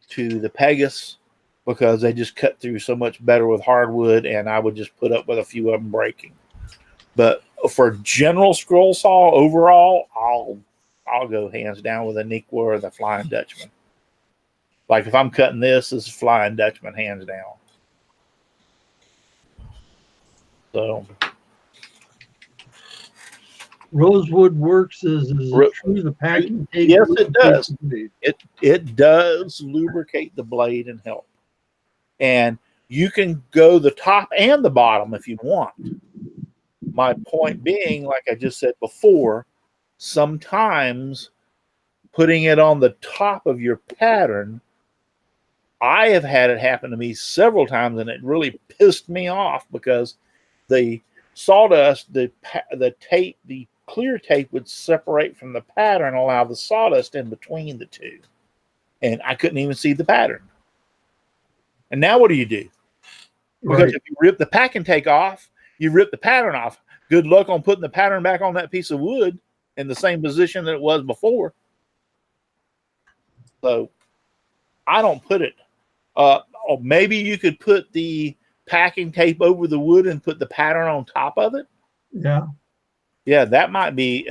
to the Pegasus because they just cut through so much better with hardwood, and I would just put up with a few of them breaking. But for general scroll saw overall, I'll go hands down with a Nikwa or the Flying Dutchman. Like if I'm cutting this is Flying Dutchman hands down. So Rosewood Works is it true the packing tape? Yes, it does. It does lubricate the blade and help. And you can go the top and the bottom if you want. My point being, like I just said before, sometimes putting it on the top of your pattern, I have had it happen to me several times, and it really pissed me off because the sawdust, the tape, the clear tape would separate from the pattern, allow the sawdust in between the two, and I couldn't even see the pattern. And now what do? Because if you rip the packing tape off, you rip the pattern off. good luck on putting the pattern back on that piece of wood in the same position that it was before. So I don't put it. Or maybe you could put the packing tape over the wood and put the pattern on top of it. Yeah. Yeah, that might be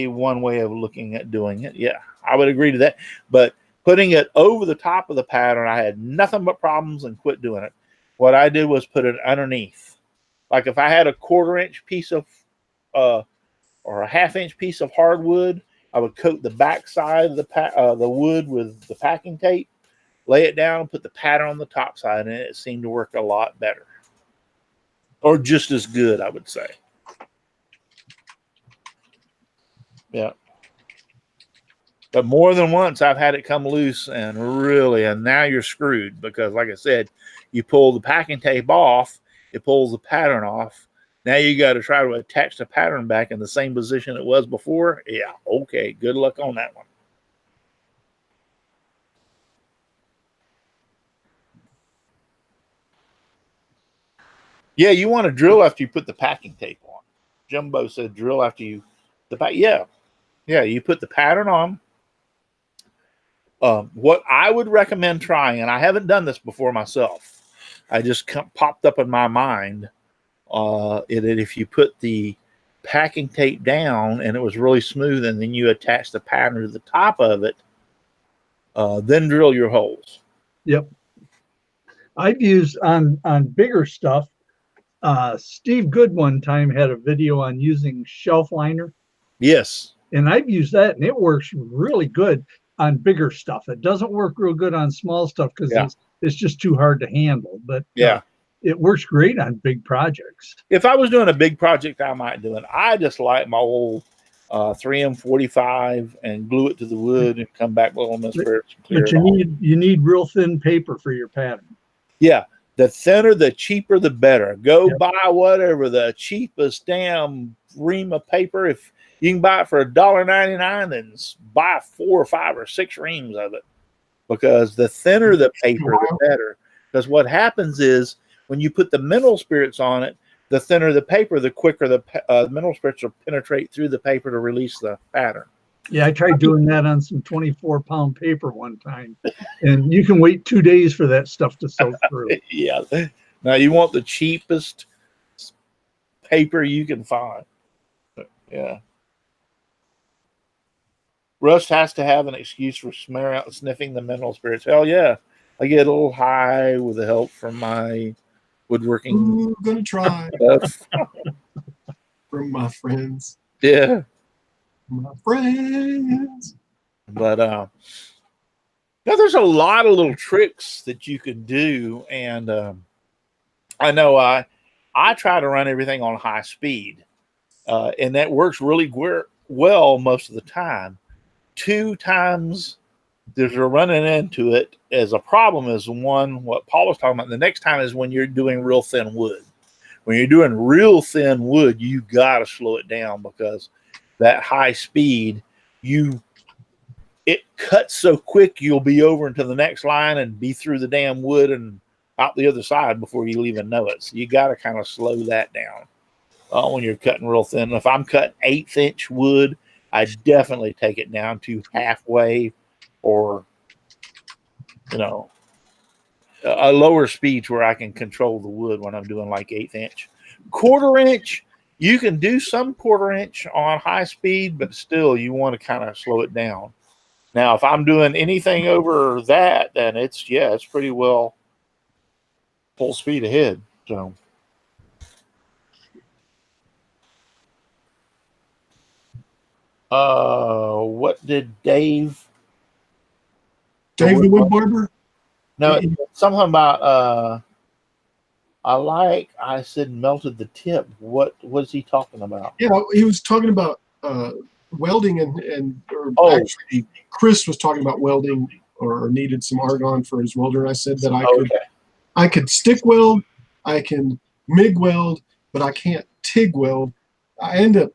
one way of looking at doing it. Yeah, I would agree to that. But putting it over the top of the pattern, I had nothing but problems and quit doing it. What I did was put it underneath. Like if I had a 1/4-inch piece of or a 1/2-inch piece of hardwood, I would coat the back side of the wood with the packing tape, lay it down, and put the pattern on the top side, and it seemed to work a lot better. Or just as good, I would say. Yeah. But more than once, I've had it come loose and now you're screwed because, like I said, you pull the packing tape off, it pulls the pattern off. Now you got to try to attach the pattern back in the same position it was before. Yeah, okay. Good luck on that one. Yeah, you want to drill after you put the packing tape on. Jumbo said drill after you yeah, you put the pattern on. What I would recommend trying, and I haven't done this before myself, I just popped up in my mind, that if you put the packing tape down and it was really smooth, and then you attach the pattern to the top of it, then drill your holes. Yep. I've used on bigger stuff. Steve Good one time had a video on using shelf liner. Yes. And I've used that, and it works really good on bigger stuff. It doesn't work real good on small stuff because it's just too hard to handle. But it works great on big projects. If I was doing a big project, I might do it. I just like my old 3M45 and glue it to the wood and come back with them. But you need real thin paper for your pattern. Yeah. The thinner, the cheaper, the better. Go buy whatever the cheapest damn ream of paper. If you can buy it for $1.99, then buy 4 or 5 or 6 reams of it. Because the thinner the paper, the better. Because what happens is when you put the mineral spirits on it, the thinner the paper, the quicker the mineral spirits will penetrate through the paper to release the pattern. Yeah, I tried doing that on some 24-pound paper one time. And you can wait 2 days for that stuff to soak through. Yeah. Now you want the cheapest paper you can find. Yeah. Russ has to have an excuse for sniffing the mineral spirits. Hell yeah. I get a little high with the help from my woodworking. Ooh, gonna try. From my friends. Yeah. My friends. But there's a lot of little tricks that you can do, and I know I try to run everything on high speed, and that works really well most of the time. 2 times there's a running into it as a problem is one, what Paul was talking about. The next time is when you're doing real thin wood. When you're doing real thin wood, you got to slow it down because that high speed, it cuts so quick you'll be over into the next line and be through the damn wood and out the other side before you'll even know it. So you got to kind of slow that down when you're cutting real thin. If I'm cutting 1/8-inch wood, I definitely take it down to halfway or, a lower speed where I can control the wood when I'm doing like 1/8 inch. 1/4 inch, you can do some 1/4 inch on high speed, but still you want to kind of slow it down. Now, if I'm doing anything over that, then it's pretty well full speed ahead. So. What did Dave the wood barber? No, something about I said melted the tip. What was he talking about? Yeah, he was talking about welding actually Chris was talking about welding or needed some argon for his welder. I said that I could stick weld, I can MIG weld, but I can't TIG weld. I end up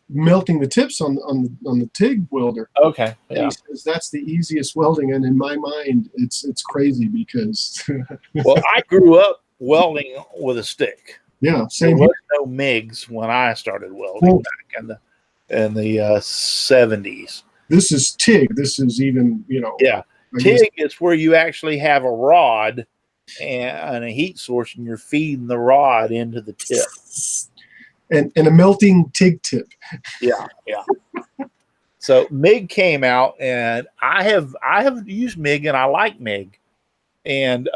melting the tips on the TIG welder. Okay. Yeah. He says that's the easiest welding, and in my mind, it's crazy because. Well, I grew up welding with a stick. Yeah, There same was here. no MIGs when I started welding Well, back in the 70s. this is TIG. This is even, Yeah, I guess. TIG is where you actually have a rod and a heat source, and you're feeding the rod into the tip. And a melting TIG tip. Yeah, yeah. So MIG came out, and I have used MIG, and I like MIG, and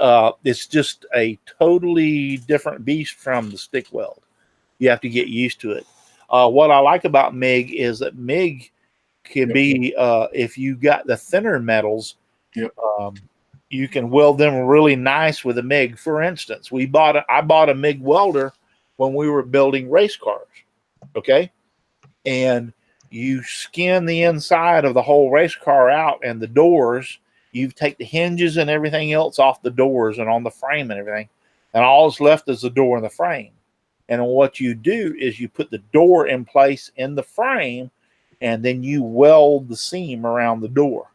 it's just a totally different beast from the stick weld. You have to get used to it. What I like about MIG is that MIG can be if you got the thinner metals, you can weld them really nice with a MIG. For instance, I bought a MIG welder when we were building race cars. Okay, and you skin the inside of the whole race car out, and the doors. You take the hinges and everything else off the doors and on the frame and everything, and all that's left is the door and the frame. And what you do is you put the door in place in the frame, and then you weld the seam around the door.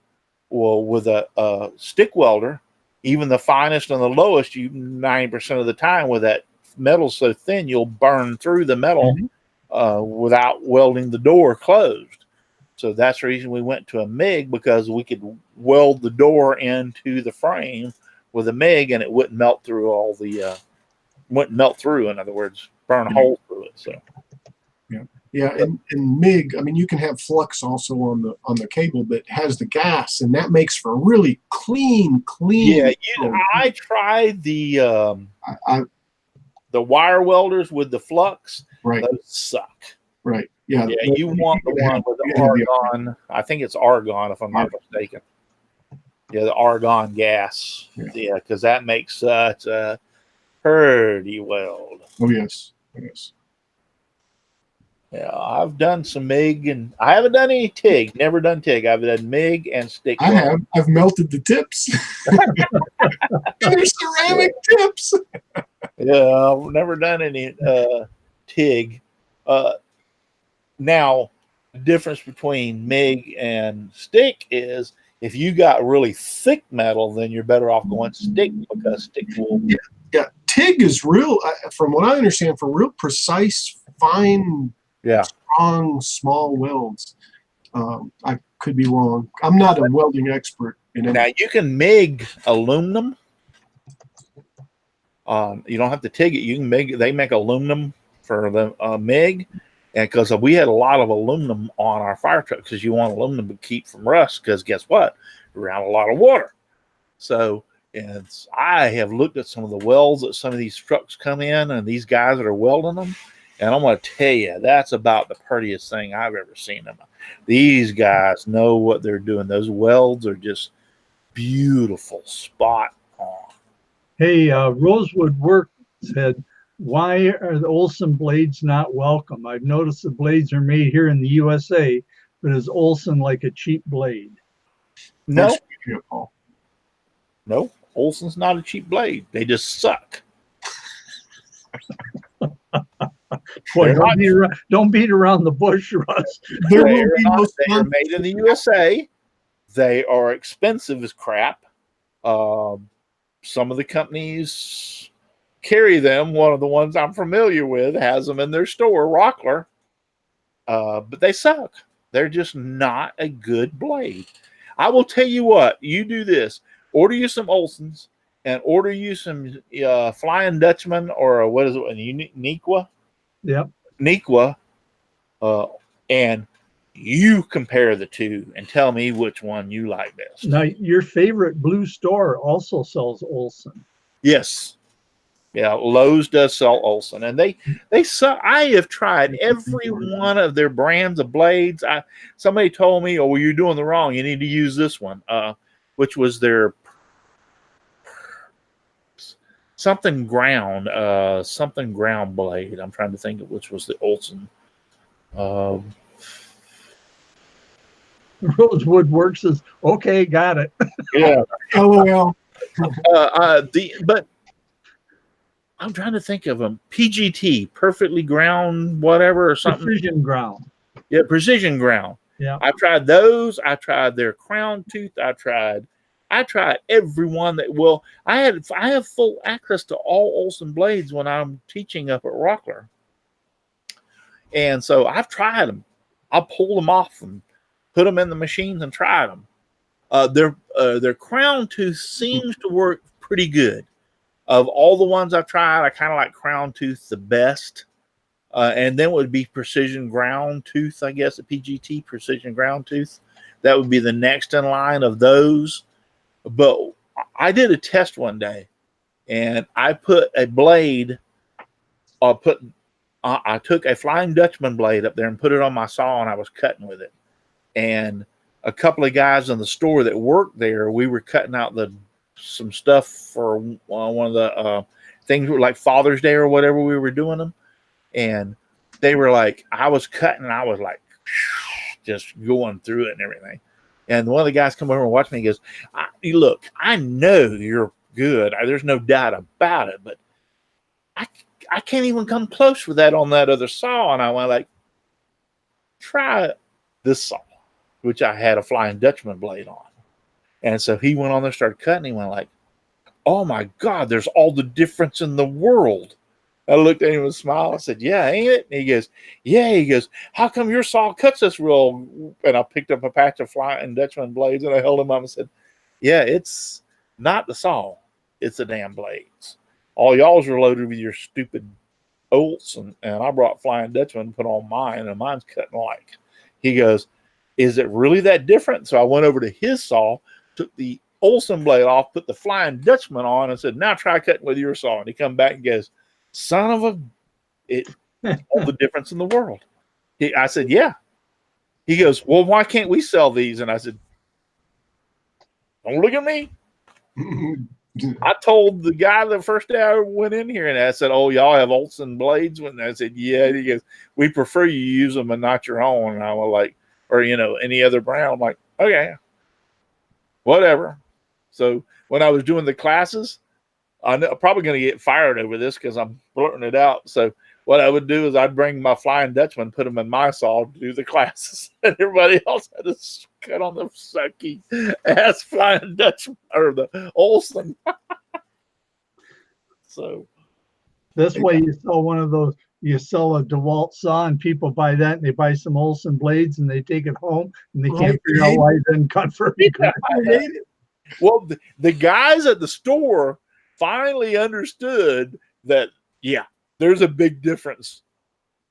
Well, with a stick welder, even the finest and the lowest, you 90% of the time with that metal so thin, you'll burn through the metal without welding the door closed. So that's the reason we went to a MIG, because we could weld the door into the frame with a MIG, and it wouldn't melt through wouldn't melt through. In other words, burn a hole through it. So. Yeah, and MIG, I mean, you can have flux also on the cable that has the gas, and that makes for really clean. Yeah, I tried the wire welders with the flux. Right. Those suck. Right. Yeah. Yeah, you want the one with the argon. I think it's argon, if I'm not mistaken. Yeah, the argon gas. Yeah, because that makes such a pretty weld. Oh yes. Yes. Yeah, I've done some MIG, and I haven't done any TIG. Never done TIG. I've done MIG and stick. I have. I've melted the tips. They're ceramic tips. Yeah, I've never done any TIG. Now, the difference between MIG and stick is if you got really thick metal, then you're better off going stick, because stick will. Yeah. TIG is real, from what I understand, for real precise, fine, strong, small welds. I could be wrong. I'm not a welding expert. Now, you can MIG aluminum. You don't have to TIG it. You can MIG. They make aluminum for the MIG, and because we had a lot of aluminum on our fire truck, because you want aluminum to keep from rust. Because guess what? We're around a lot of water. So, and I have looked at some of the welds that some of these trucks come in, and these guys that are welding them, and I'm going to tell you, that's about the prettiest thing I've ever seen them. These guys know what they're doing. Those welds are just beautiful, spot on. Hey, Rosewood Work said, why are the Olson blades not welcome? I've noticed the blades are made here in the USA, but is Olson like a cheap blade? No. No, Olson's not a cheap blade. They just suck. Boy, don't beat around the bush, Russ. They are made in the USA. They are expensive as crap. Some of the companies carry them. One of the ones I'm familiar with has them in their store, Rockler. But they suck. They're just not a good blade. I will tell you what, you do this. Order you some Olsons and order you some Flying Dutchman, or what is it, Nequa? Yep. Nequa. And you compare the two and tell me which one you like best. Now, your favorite blue store also sells Olson. Yes. Yeah, Lowe's does sell Olson, and they suck. I have tried every one of their brands of blades. Somebody told me, "Oh, well, you're doing the wrong. You need to use this one," which was their something ground blade. I'm trying to think of which was the Olson. Rosewood Works says, "Okay, got it." Yeah. LOL. But I'm trying to think of them. PGT, perfectly ground, whatever, or something. Precision ground. Yeah, precision ground. Yeah. I've tried those. I tried their crown tooth. I tried I tried every one that. Well, I have full access to all Olson blades when I'm teaching up at Rockler, and so I've tried them. I pulled them off and put them in the machines and tried them. Their crown tooth seems to work pretty good. Of all the ones I've tried, I kind of like crown tooth the best. And then it would be precision ground tooth, I guess, a PGT, precision ground tooth. That would be the next in line of those. But I did a test one day, and I put a blade, I took a Flying Dutchman blade up there and put it on my saw, and I was cutting with it. And a couple of guys in the store that worked there, we were cutting out some stuff for one of the things like Father's Day or whatever we were doing them. And they were like, I was cutting and I was like, just going through it and everything. And one of the guys come over and watch me and goes, look, I know you're good. There's no doubt about it, but I can't even come close with that on that other saw. And I went like, try this saw, which I had a Flying Dutchman blade on. And so he went on there, started cutting. He went like, oh my God, there's all the difference in the world. I looked at him and smiled. I said, yeah, ain't it? And he goes, yeah. He goes, how come your saw cuts us real? And I picked up a patch of Flying Dutchman blades and I held them up and said, yeah, it's not the saw. It's the damn blades. All y'all's are loaded with your stupid Olds, and I brought Flying Dutchman and put on mine, and mine's cutting like. He goes, is it really that different? So I went over to his saw, took the Olson blade off, put the Flying Dutchman on, and said, now try cutting with your saw. And he come back and goes, son of a, all the difference in the world. I said, yeah. He goes, well, why can't we sell these? And I said, don't look at me. I told the guy the first day I went in here, and I said, oh, y'all have Olson blades? And I said, yeah. And he goes, we prefer you use them and not your own. And I was like, or, any other brand. I'm like, okay, whatever. So when I was doing the classes, I'm probably going to get fired over this because I'm blurting it out. So what I would do is I'd bring my Flying Dutchman, put them in my saw to do the classes, and everybody else had to cut on the sucky ass Flying Dutchman or the Olson. So this way, you sell one of those. You sell a DeWalt saw, and people buy that, and they buy some Olson blades, and they take it home, and they can't figure out why it didn't cut for it. Well, the guys at the store finally understood that, yeah, there's a big difference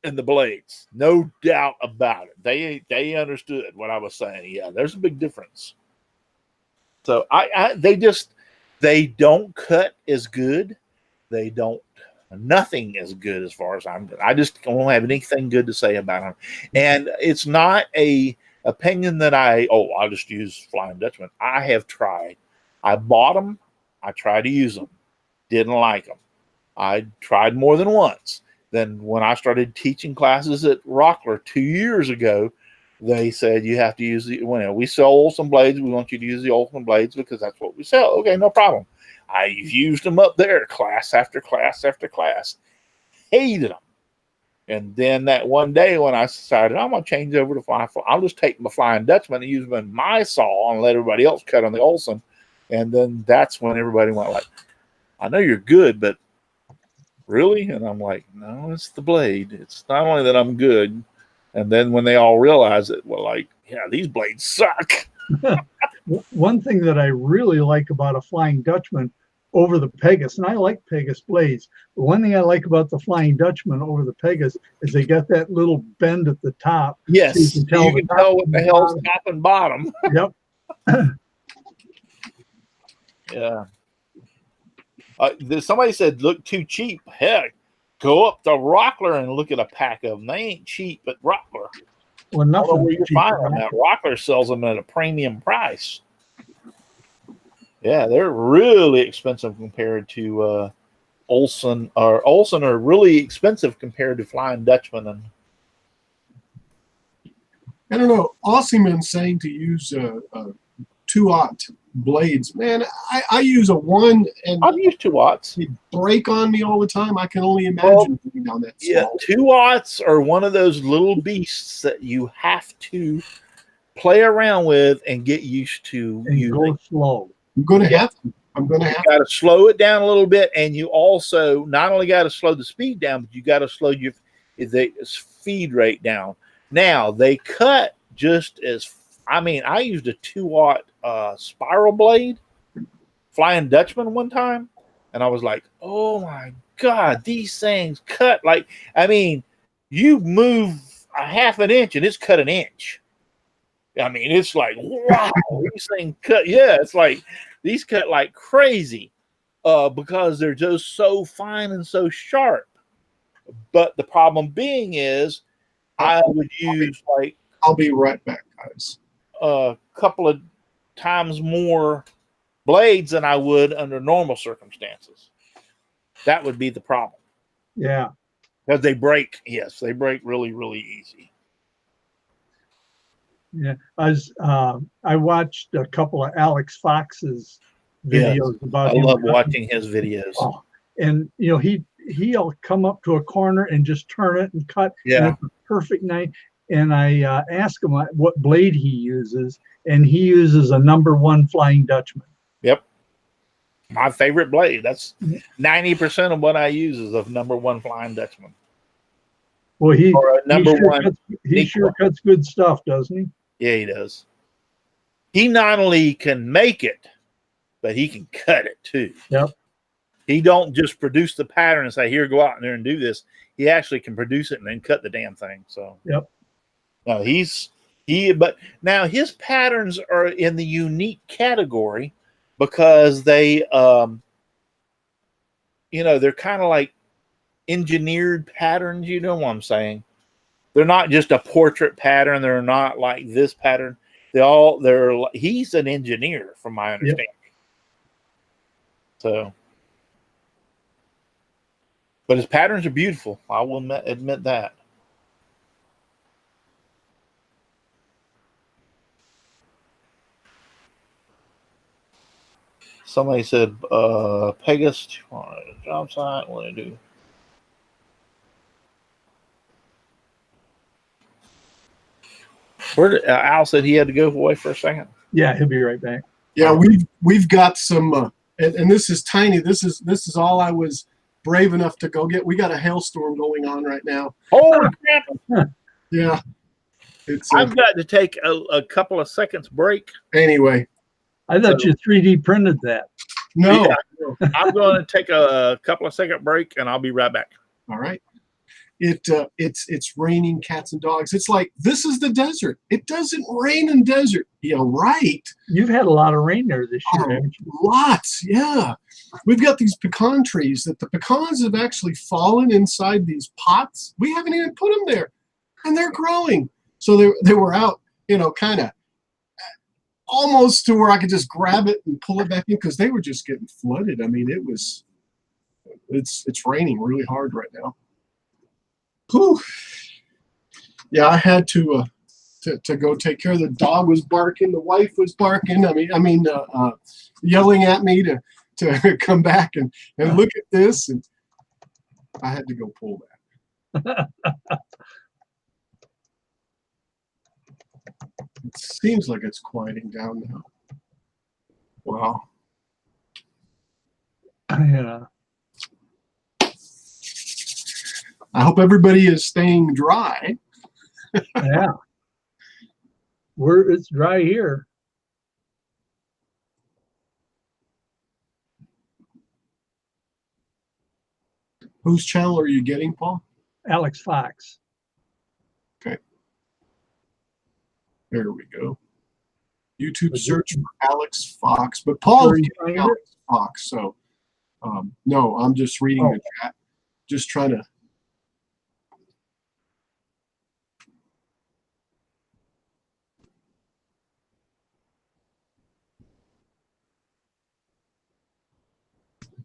in the blades. No doubt about it. They understood what I was saying. Yeah, there's a big difference. So they don't cut as good. Nothing as good as far as I'm good. I just don't have anything good to say about them. And it's not a opinion that I'll just use Flying Dutchman. I have tried. I bought them. I tried to use them. Didn't like them. I tried more than once. Then when I started teaching classes at Rockler 2 years ago, they said you have to use we sell Olson blades. We want you to use the Olson blades because that's what we sell. Okay, no problem. I used them up there class after class after class. Hated them. And then that one day when I decided I'm going to change over to I'll just take my Flying Dutchman and use them in my saw and let everybody else cut on the Olson. And then that's when everybody went like, I know you're good, but really? And I'm like, no, it's the blade. It's not only that I'm good. And then when they all realize it, well, like, yeah, these blades suck. One thing that I really like about a Flying Dutchman over the Pegasus, and I like Pegasus blades, but one thing I like about the Flying Dutchman over the Pegasus is they got that little bend at the top. Yes, so you can tell what the hell's top and bottom. Yep. Yeah. Somebody said, look too cheap. Heck, go up to Rockler and look at a pack of them. They ain't cheap at Rockler. Well, nothing. Where you find them at Rockler sells them at a premium price. Yeah, they're really expensive compared to Olson. Or Olson are really expensive compared to Flying Dutchman. And I don't know. Ossiman's saying to use 2-aught blades. Man, I use a 1, and I've used 2-aughts. They break on me all the time. I can only imagine being down that slow. Yeah, 2-aughts are one of those little beasts that you have to play around with and get used to and using. Go slow. I'm going to have to. I'm going to have You got to slow it down a little bit, and you also not only got to slow the speed down, but you got to slow the feed rate down. Now they cut just as I used a 2-watt spiral blade, Flying Dutchman one time, and I was like, oh my God, these things cut you move a half an inch and it's cut an inch. It's like, wow, these things cut. Yeah, it's like these cut like crazy because they're just so fine and so sharp. But the problem being is I would use I'll be right back, guys. A couple of times more blades than I would under normal circumstances. That would be the problem. Yeah. Because they break. Yes, they break really, really easy. Yeah. I watched a couple of Alex Fox's videos about I him. love watching his videos. Oh, and he'll come up to a corner and just turn it and cut. Yeah. And it's a perfect night. And I ask him what blade he uses, and he uses a #1 Flying Dutchman. Yep. My favorite blade. That's 90% of what I use is of #1 Flying Dutchman. Well, he he sure cuts good stuff, doesn't he? Yeah, he does. He not only can make it, but he can cut it too. Yep. He don't just produce the pattern and say, here, go out there and do this. He actually can produce it and then cut the damn thing. So yep. No, but now his patterns are in the unique category because they they're kind of like engineered patterns, you know what I'm saying? They're not just a portrait pattern, they're not like this pattern. He's an engineer from my understanding. Yep. So but his patterns are beautiful. I will admit that. Somebody said, Pegasus job site. What do I do? Al said he had to go away for a second. Yeah, he'll be right back. Yeah, we've got some, and this is tiny. This is all I was brave enough to go get. We got a hailstorm going on right now. Holy crap! Yeah, I've got to take a couple of seconds break. Anyway. I thought you 3D printed that. No. Yeah. I'm going to take a couple of second break and I'll be right back. All right. It's raining cats and dogs. It's like, this is the desert. It doesn't rain in desert. Yeah, right. You've had a lot of rain there this year, haven't you? Lots, yeah. We've got these pecan trees that the pecans have actually fallen inside these pots. We haven't even put them there. And they're growing. So they were out, kind of almost to where I could just grab it and pull it back in because they were just getting flooded. It's raining really hard right now. Whew. Yeah, I had to go take care of the dog was barking, the wife was barking. Yelling at me to come back and look at this, and I had to go pull back. It seems like it's quieting down now. Wow. Yeah. I hope everybody is staying dry. Yeah. It's dry here. Whose channel are you getting, Paul? Alex Fox. Okay. There we go. YouTube search for Alex Fox, but Paul's getting Alex Fox, so no, I'm just reading the chat. Just trying to.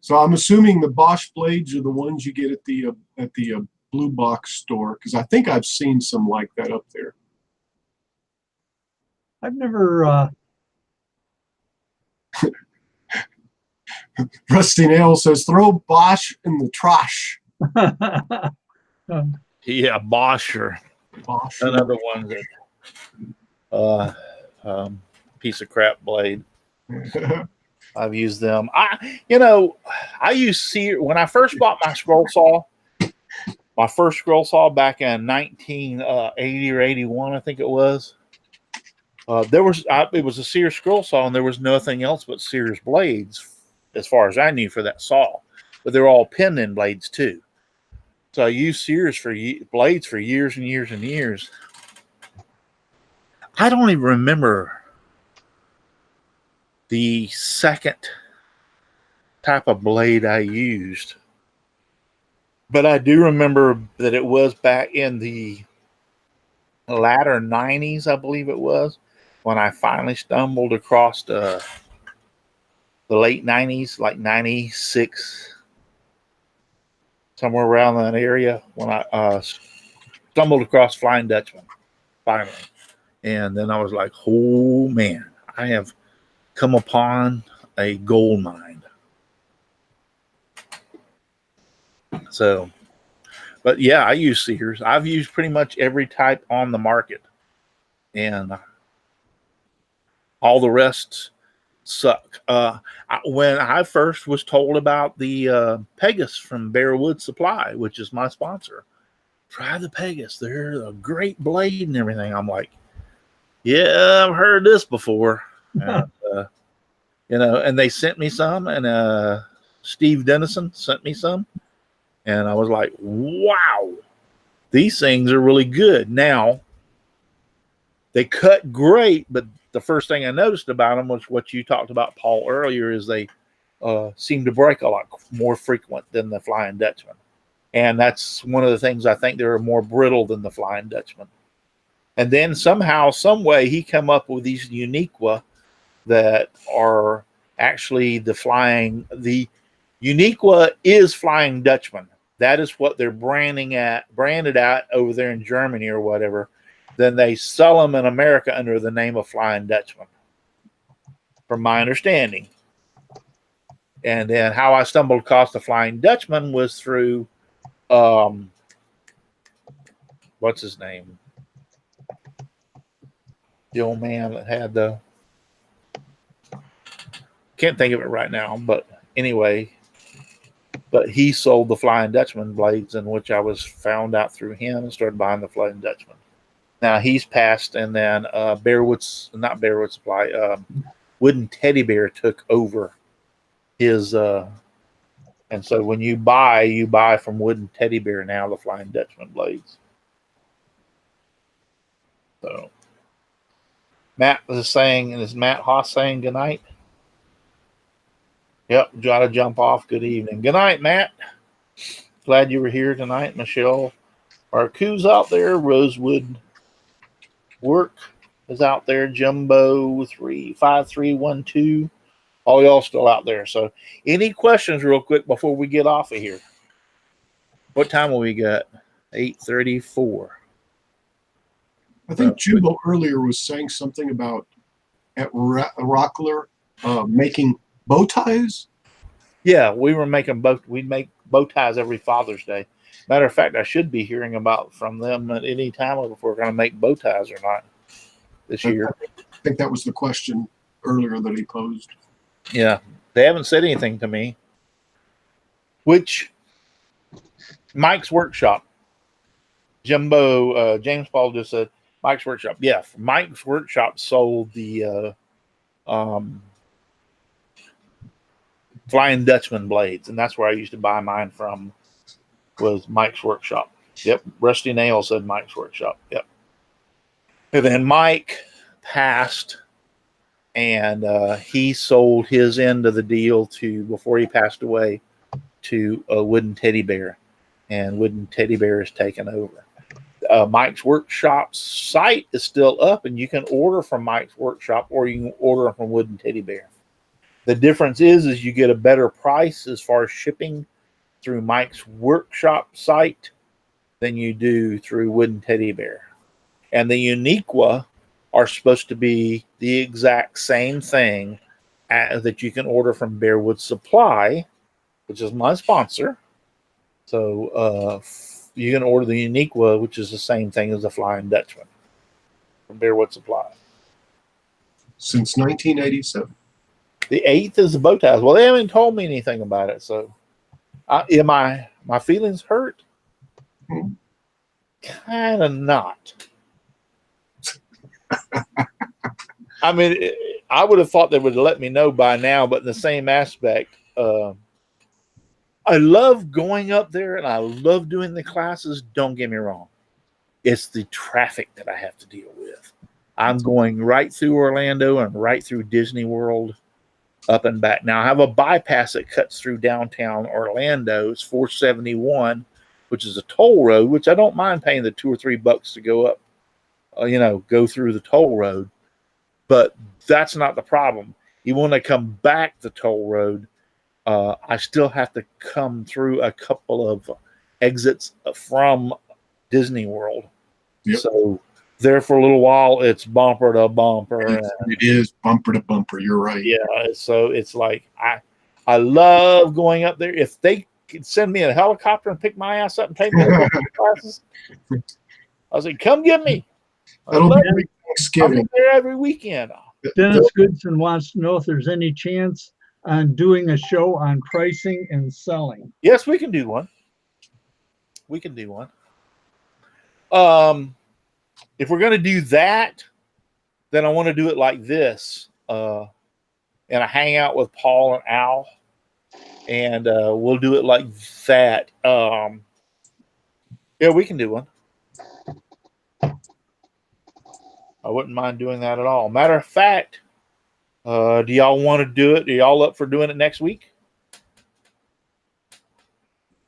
So I'm assuming the Bosch blades are the ones you get at the Blue Box store, because I think I've seen some like that up there. I've never. Rusty Nail says, "Throw Bosch in the trash." Yeah, Bosch. Another one that piece of crap blade. I've used them. I used Sears when I first bought my scroll saw. My first scroll saw back in 1980 or 81, I think it was. It was a Sears scroll saw, and there was nothing else but Sears blades, as far as I knew, for that saw. But they were all pin-in blades too. So I used Sears for blades for years and years and years. I don't even remember the second type of blade I used, but I do remember that it was back in the latter 90s, I believe it was, when I finally stumbled across the late 90s, like 96, somewhere around that area, when I stumbled across Flying Dutchman, finally. And then I was like, oh man, I have come upon a gold mine. So, but yeah, I use Sears. I've used pretty much every type on the market, and all the rest suck. When I first was told about the Pegasus from Bearwood Supply, which is my sponsor, try the Pegasus. They're a great blade and everything. I'm like, yeah, I've heard this before. And, and they sent me some, and Steve Dennison sent me some, and I was like, wow, these things are really good. Now, they cut great, but the first thing I noticed about them was what you talked about, Paul, earlier, is they seem to break a lot more frequent than the Flying Dutchman. And that's one of the things I think they're more brittle than the Flying Dutchman. And then somehow, some way, he come up with these Uniqua that are actually the Uniqua is Flying Dutchman. That is what they're branded out over there in Germany or whatever. Then they sell them in America under the name of Flying Dutchman, from my understanding. And then how I stumbled across the Flying Dutchman was through, what's his name? The old man that had can't think of it right now, but anyway, but he sold the Flying Dutchman blades, in which I was found out through him and started buying the Flying Dutchman. Now he's passed, and then not Bearwood Supply, Wooden Teddy Bear took over his, and so when you buy from Wooden Teddy Bear now, the Flying Dutchman blades. So Matt was saying, and is Matt Haas saying good night? Yep, got to jump off. Good evening. Good night, Matt. Glad you were here tonight. Michelle Arcoo's out there. Rosewood Work is out there. Jumbo 35312. All y'all still out there. So, any questions, real quick, before we get off of here? What time will we got? 8:34. I think Jimbo earlier was saying something about at Rockler making bow ties. Yeah, we were making we make bow ties every Father's Day. Matter of fact, I should be hearing about from them at any time if we're going to make bow ties or not this year. I think that was the question earlier that he posed. Yeah, they haven't said anything to me. Which Mike's Workshop, Jimbo, James Paul just said Mike's Workshop. Yeah, Mike's Workshop sold the Flying Dutchman blades, and that's where I used to buy mine from, was Mike's Workshop. Yep, Rusty Nail said Mike's Workshop. Yep. And then Mike passed, and he sold his end of the deal before he passed away, to a Wooden Teddy Bear, and Wooden Teddy Bear is taken over. Mike's Workshop site is still up, and you can order from Mike's Workshop, or you can order from Wooden Teddy Bear. The difference is you get a better price as far as shipping through Mike's Workshop site than you do through Wooden Teddy Bear. And the Uniqua are supposed to be the exact same thing that you can order from Bearwood Supply, which is my sponsor. So you can order the Uniqua, which is the same thing as the Flying Dutchman from Bearwood Supply. Since 1987. The 8th is the bow ties. Well, they haven't told me anything about it, so am my feelings hurt? Kind of not. I mean, I would have thought they would have let me know by now, but in the same aspect, I love going up there and I love doing the classes. Don't get me wrong. It's the traffic that I have to deal with. I'm going right through Orlando and right through Disney World, up and back. Now, I have a bypass that cuts through downtown Orlando. It's 471, which is a toll road, which I don't mind paying the $2 or $3 to go up, go through the toll road. But that's not the problem. Even when I come back the toll road, I still have to come through a couple of exits from Disney World. Yep. So there for a little while, it's bumper to bumper. It is bumper to bumper. You're right. Yeah. So it's like I love going up there. If they could send me a helicopter and pick my ass up and take me to the classes, I was like, come get me. That'll be Thanksgiving. I'm there every weekend. Dennis Goodson wants to know if there's any chance on doing a show on pricing and selling. Yes, we can do one. We can do one. If we're going to do that, then I want to do it like this. And I hang out with Paul and Al, and we'll do it like that. Yeah, we can do one. I wouldn't mind doing that at all. Matter of fact, do y'all want to do it? Are y'all up for doing it next week?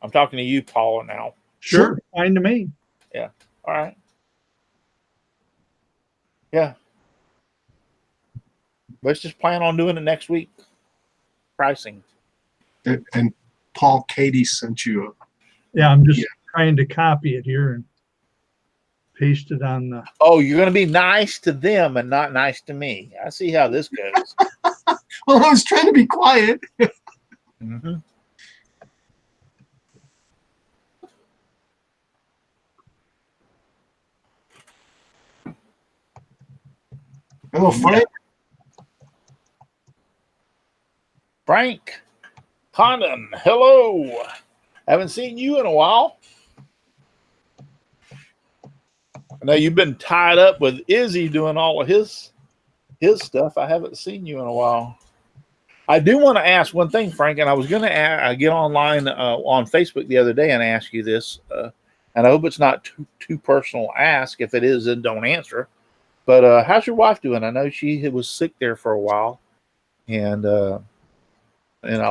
I'm talking to you, Paul, and Al. Sure. Fine to me. Yeah. All right. Yeah. Let's just plan on doing it next week. Pricing. And Paul, Katie sent you I'm just trying to copy it here and paste it on the. Oh, you're going to be nice to them and not nice to me. I see how this goes. Well, I was trying to be quiet. Mm-hmm. Hello, Frank. Frank Condon, hello. Haven't seen you in a while. I know you've been tied up with Izzy doing all of his stuff. I haven't seen you in a while. I do want to ask one thing, Frank, and I was going to get online on Facebook the other day and ask you this, and I hope it's not too personal to ask. If it is, then don't answer. But how's your wife doing? I know she was sick there for a while, and I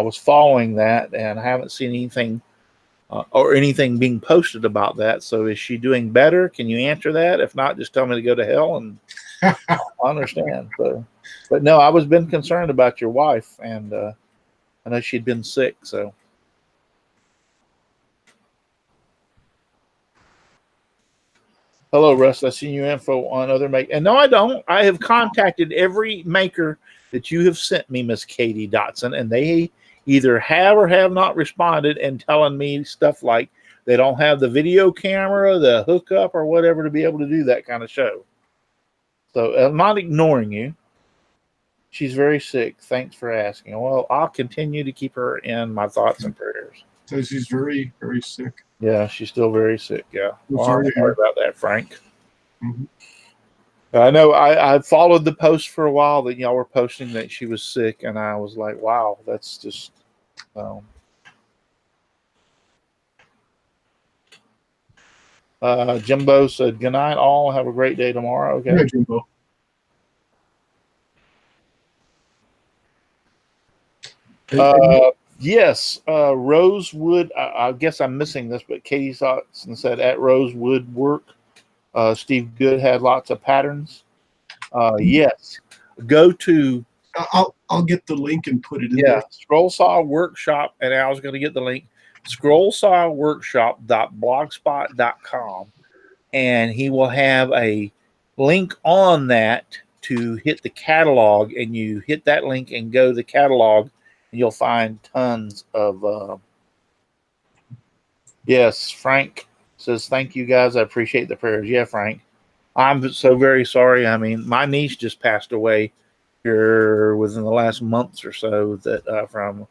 was following that, and I haven't seen anything or anything being posted about that. So is she doing better? Can you answer that? If not, just tell me to go to hell, and I understand. But no, I was been concerned about your wife, and I know she'd been sick. So hello, Russ. I seen your info on other make, and no, I don't. I have contacted every maker that you have sent me, Miss Katie Dotson, and they either have or have not responded and telling me stuff like they don't have the video camera, the hookup, or whatever to be able to do that kind of show. So I'm not ignoring you. She's very sick. Thanks for asking. Well, I'll continue to keep her in my thoughts and prayers. So she's very, very sick. Yeah, she's still very sick. Yeah. Well, sorry about that, Frank. Mm-hmm. I know I followed the post for a while that y'all were posting that she was sick, and I was like, wow, that's just Jimbo said, good night all. Have a great day tomorrow. Okay. Yeah, Jimbo. Yes, Rosewood. I guess I'm missing this, but Katie Dotson said at Rosewood Work. Steve Good had lots of patterns. Yes, go to. I'll get the link and put it in there. Scroll Saw Workshop, and I was going to get the link. Scrollsawworkshop.blogspot.com, and he will have a link on that to hit the catalog, and you hit that link and go to the catalog, and you'll find tons of. Yes, Frank says, thank you guys. I appreciate the prayers. Yeah, Frank. I'm so very sorry. I mean, my niece just passed away here within the last months or so that from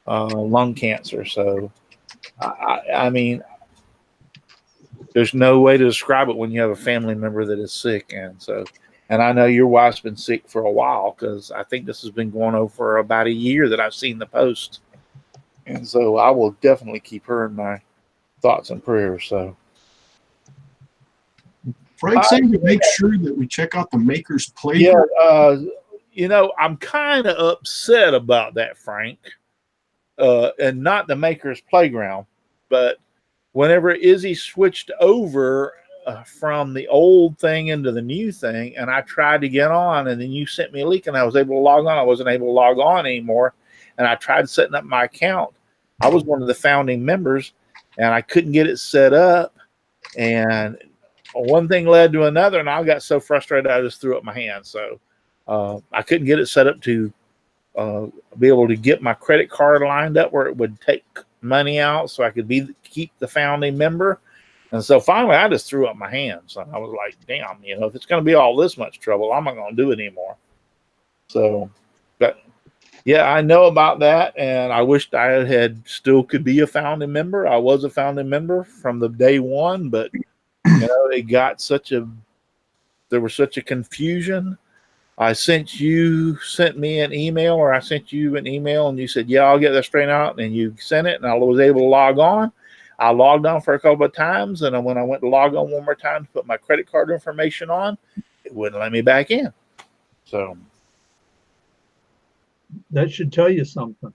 lung cancer. So, I mean, there's no way to describe it when you have a family member that is sick. And I know your wife's been sick for a while, because I think this has been going on for about a year that I've seen the post. And so I will definitely keep her in my thoughts and prayers. So Frank saying to make sure that we check out the Maker's Playground. Yeah, I'm kind of upset about that, Frank. And not the Maker's Playground, but whenever Izzy switched over from the old thing into the new thing, and I tried to get on, and then you sent me a link, and I was able to log on. I wasn't able to log on anymore, and I tried setting up my account. I was one of the founding members, and I couldn't get it set up, and one thing led to another, and I got so frustrated I just threw up my hands. So I couldn't get it set up to be able to get my credit card lined up where it would take money out, so I could keep the founding member. And so finally, I just threw up my hands, and I was like, "Damn, if it's going to be all this much trouble, I'm not going to do it anymore." So, but yeah, I know about that, and I wished I had still could be a founding member. I was a founding member from the day one, but it got there was such a confusion. I sent me an email, or I sent you an email, and you said, "Yeah, I'll get that straightened out." And you sent it, and I was able to log on. I logged on for a couple of times, and when I went to log on one more time to put my credit card information on, it wouldn't let me back in. So that should tell you something.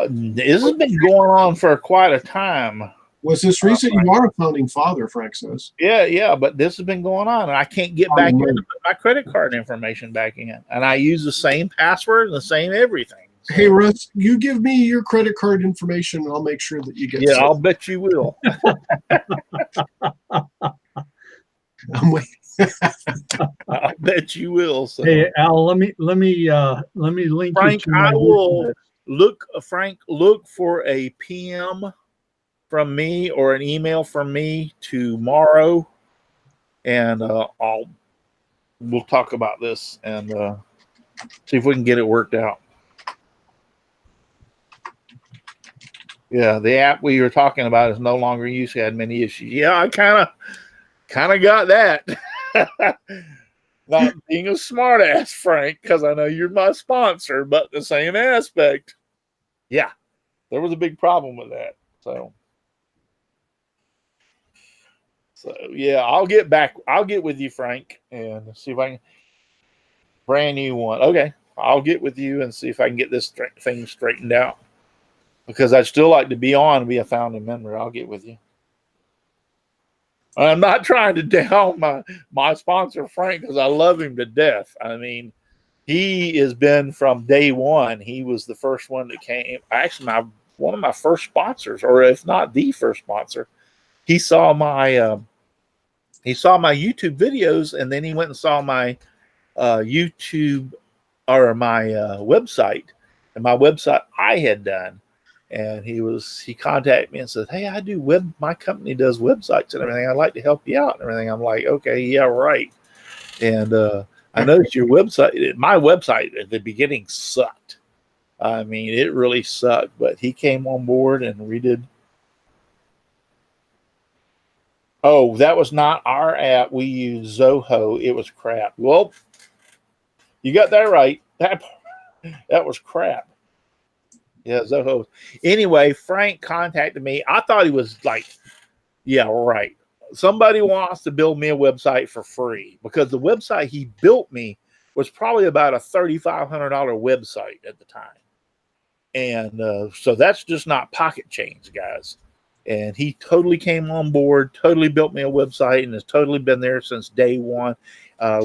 This has been going on for quite a time. Was this recent? You are a founding father, Frank says. Yeah, but this has been going on, and I can't get back in to put my credit card information back in. And I use the same password and the same everything. So, hey, Russ, you give me your credit card information, and I'll make sure that you get Yeah, I'll bet you will. I'm waiting. I bet you will. So. Hey, Al, let me link Frank, you to I will look for a PM from me or an email from me tomorrow, and we'll talk about this and see if we can get it worked out. Yeah, the app we were talking about is no longer used. Had many issues. Yeah, I kind of got that. Not being a smart ass, Frank, because I know you're my sponsor, but the same aspect. Yeah, there was a big problem with that. So yeah, I'll get with you, Frank, and see if I can brand new one. Okay, I'll get with you and see if I can get this thing straightened out, because I'd still like to be on and be a founding member. I'll get with you. I'm not trying to down my sponsor, Frank, because I love him to death. I mean, he has been from day one. He was the first one that came. Actually, one of my first sponsors, or if not the first sponsor. He saw my YouTube videos, and then he went and saw my YouTube or my website, and my website I had done. And he contacted me and said, "Hey, my company does websites and everything. I'd like to help you out and everything." I'm like, "Okay, yeah, right." And I noticed my website at the beginning sucked. I mean, it really sucked, but he came on board and redid. Oh, that was not our app. We used Zoho. It was crap. Well, you got that right. That was crap. Yeah, Zoho. Anyway, Frank contacted me. I thought he was like, "Yeah, right. Somebody wants to build me a website for free," because the website he built me was probably about a $3,500 website at the time. And so that's just not pocket change, guys. And he totally came on board, totally built me a website, and has totally been there since day one.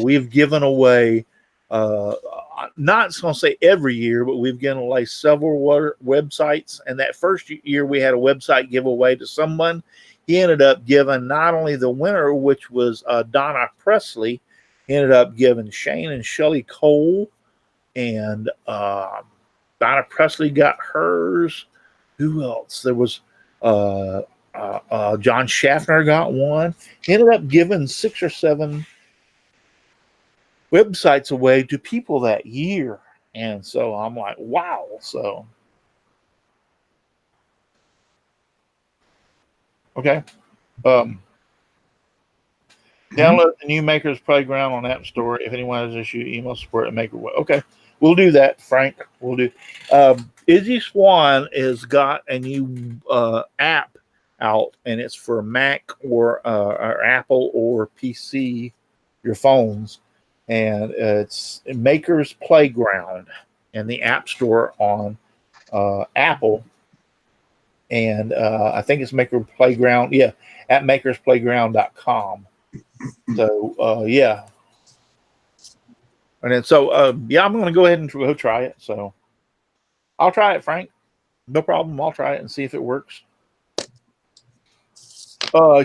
We've given away, not going to say every year, but we've given away several websites. And that first year we had a website giveaway to someone. He ended up giving not only the winner, which was Donna Presley, he ended up giving Shane and Shelley Cole, and Donna Presley got hers. Who else? There was John Schaffner got one. He ended up giving 6 or 7 websites away to people that year. And so I'm like, wow. So, okay. Download the new Maker's Playground on App Store. If anyone has an issue, email support at Maker. Okay, we'll do that, Frank. We'll do. Izzy Swan has got a new app out, and it's for Mac or Apple or PC, your phones, and it's Maker's Playground in the App Store on Apple, and I think it's Maker Playground. Yeah, at makersplayground.com. So yeah, and then yeah, I'm going to go ahead and go try it. So I'll try it, Frank. No problem. I'll try it and see if it works.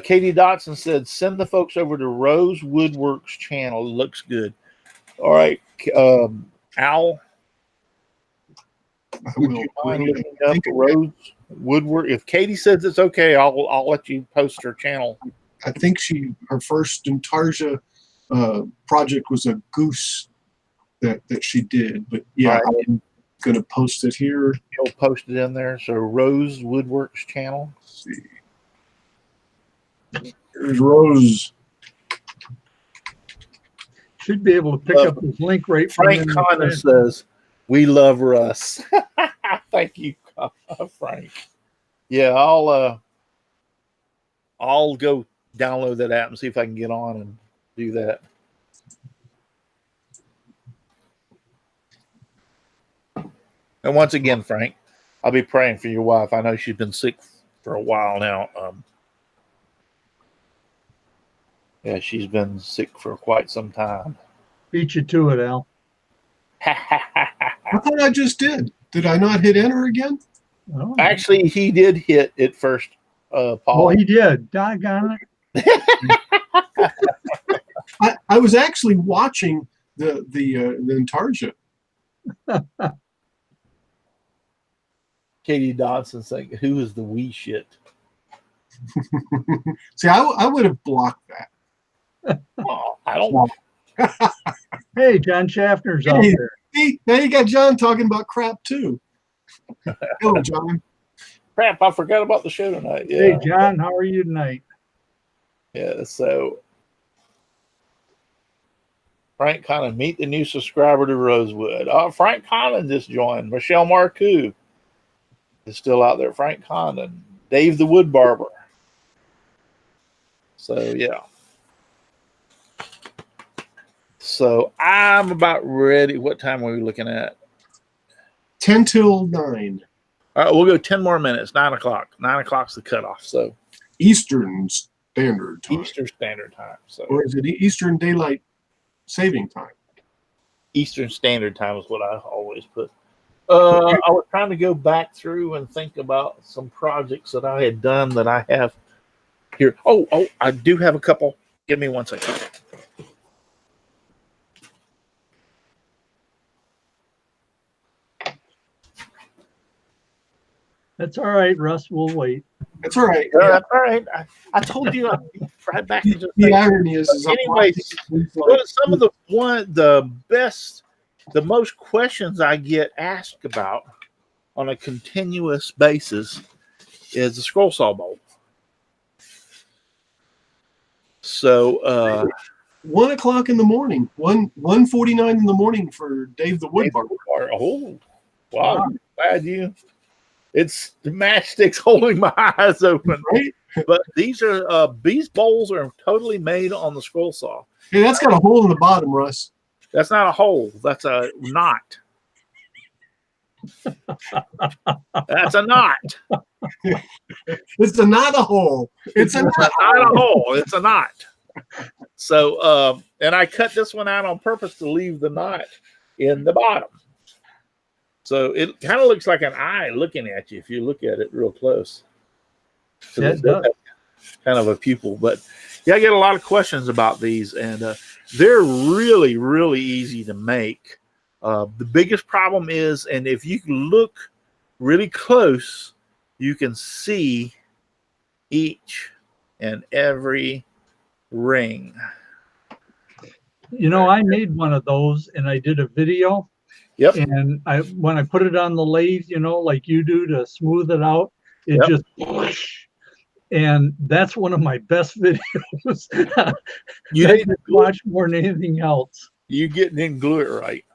Katie Dotson said, send the folks over to Rose Woodworks channel. Looks good. All right, Al, would you mind looking up Rose Woodwork? If Katie says it's okay, I'll let you post her channel. I think her first Intarsia project was a goose that she did, but yeah, right. I'm gonna post it here. You'll post it in there. So Rose Woodworks channel. Let's see, here's Rose. Should be able to pick up this link right from Frank Connor says, "We love Russ." Thank you, Frank. Yeah, I'll go download that app and see if I can get on and do that. And once again, Frank, I'll be praying for your wife. I know she's been sick for a while now. Yeah, she's been sick for quite some time. Beat you to it, Al. I thought I just did. Did I not hit enter again? Oh. Actually, he did hit it first, Paul. Oh, he did. Doggone it. I was actually watching the Intarsia. Katie Dodson saying, "Who is the wee shit?" See, I would have blocked that. Oh, I don't. Hey, John Schaffner's out there. See, now you got John talking about crap too. Hello, John. Crap! I forgot about the show tonight. Yeah. Hey, John, how are you tonight? Yeah. So, Frank Connon, meet the new subscriber to Rosewood. Oh, Frank Connon just joined. Michelle Marcoux is still out there. Frank Condon, Dave the Wood Barber. So yeah. So I'm about ready. What time are we looking at? 10 till 9. All right, we'll go 10 more minutes. 9 o'clock. 9 o'clock's the cutoff. So Eastern Standard Time. Eastern Standard Time. So or is it Eastern Daylight Saving Time? Eastern Standard Time is what I always put. I was trying to go back through and think about some projects that I had done that I have here. Oh, I do have a couple. Give me 1 second. That's all right, Russ. We'll wait. That's all right. Yeah. That's all right. I told you I'd be right back. The irony is anyways, some of the most questions I get asked about on a continuous basis is the scroll saw bowl. So 1 o'clock in the morning, 1:49 in the morning for Dave the Wood Barber. Oh, wow! Glad you. It's the matchsticks holding my eyes open. Right? But these bowls are totally made on the scroll saw. Hey, that's got a hole in the bottom, Russ. That's not a hole. That's a knot. That's a knot. It's not a hole. It's not a hole. It's a knot. So, and I cut this one out on purpose to leave the knot in the bottom. So it kind of looks like an eye looking at you if you look at it real close. So it does. Kind of a pupil. But yeah, I get a lot of questions about these, and they're really, really easy to make. The biggest problem is, and if you look really close, you can see each and every ring. You know, I made one of those and I did a video. Yep. And when I put it on the lathe, you know, like you do to smooth it out, it Yep. just whoosh. And that's one of my best videos. You That didn't you watch more than anything else. You didn't glue it right.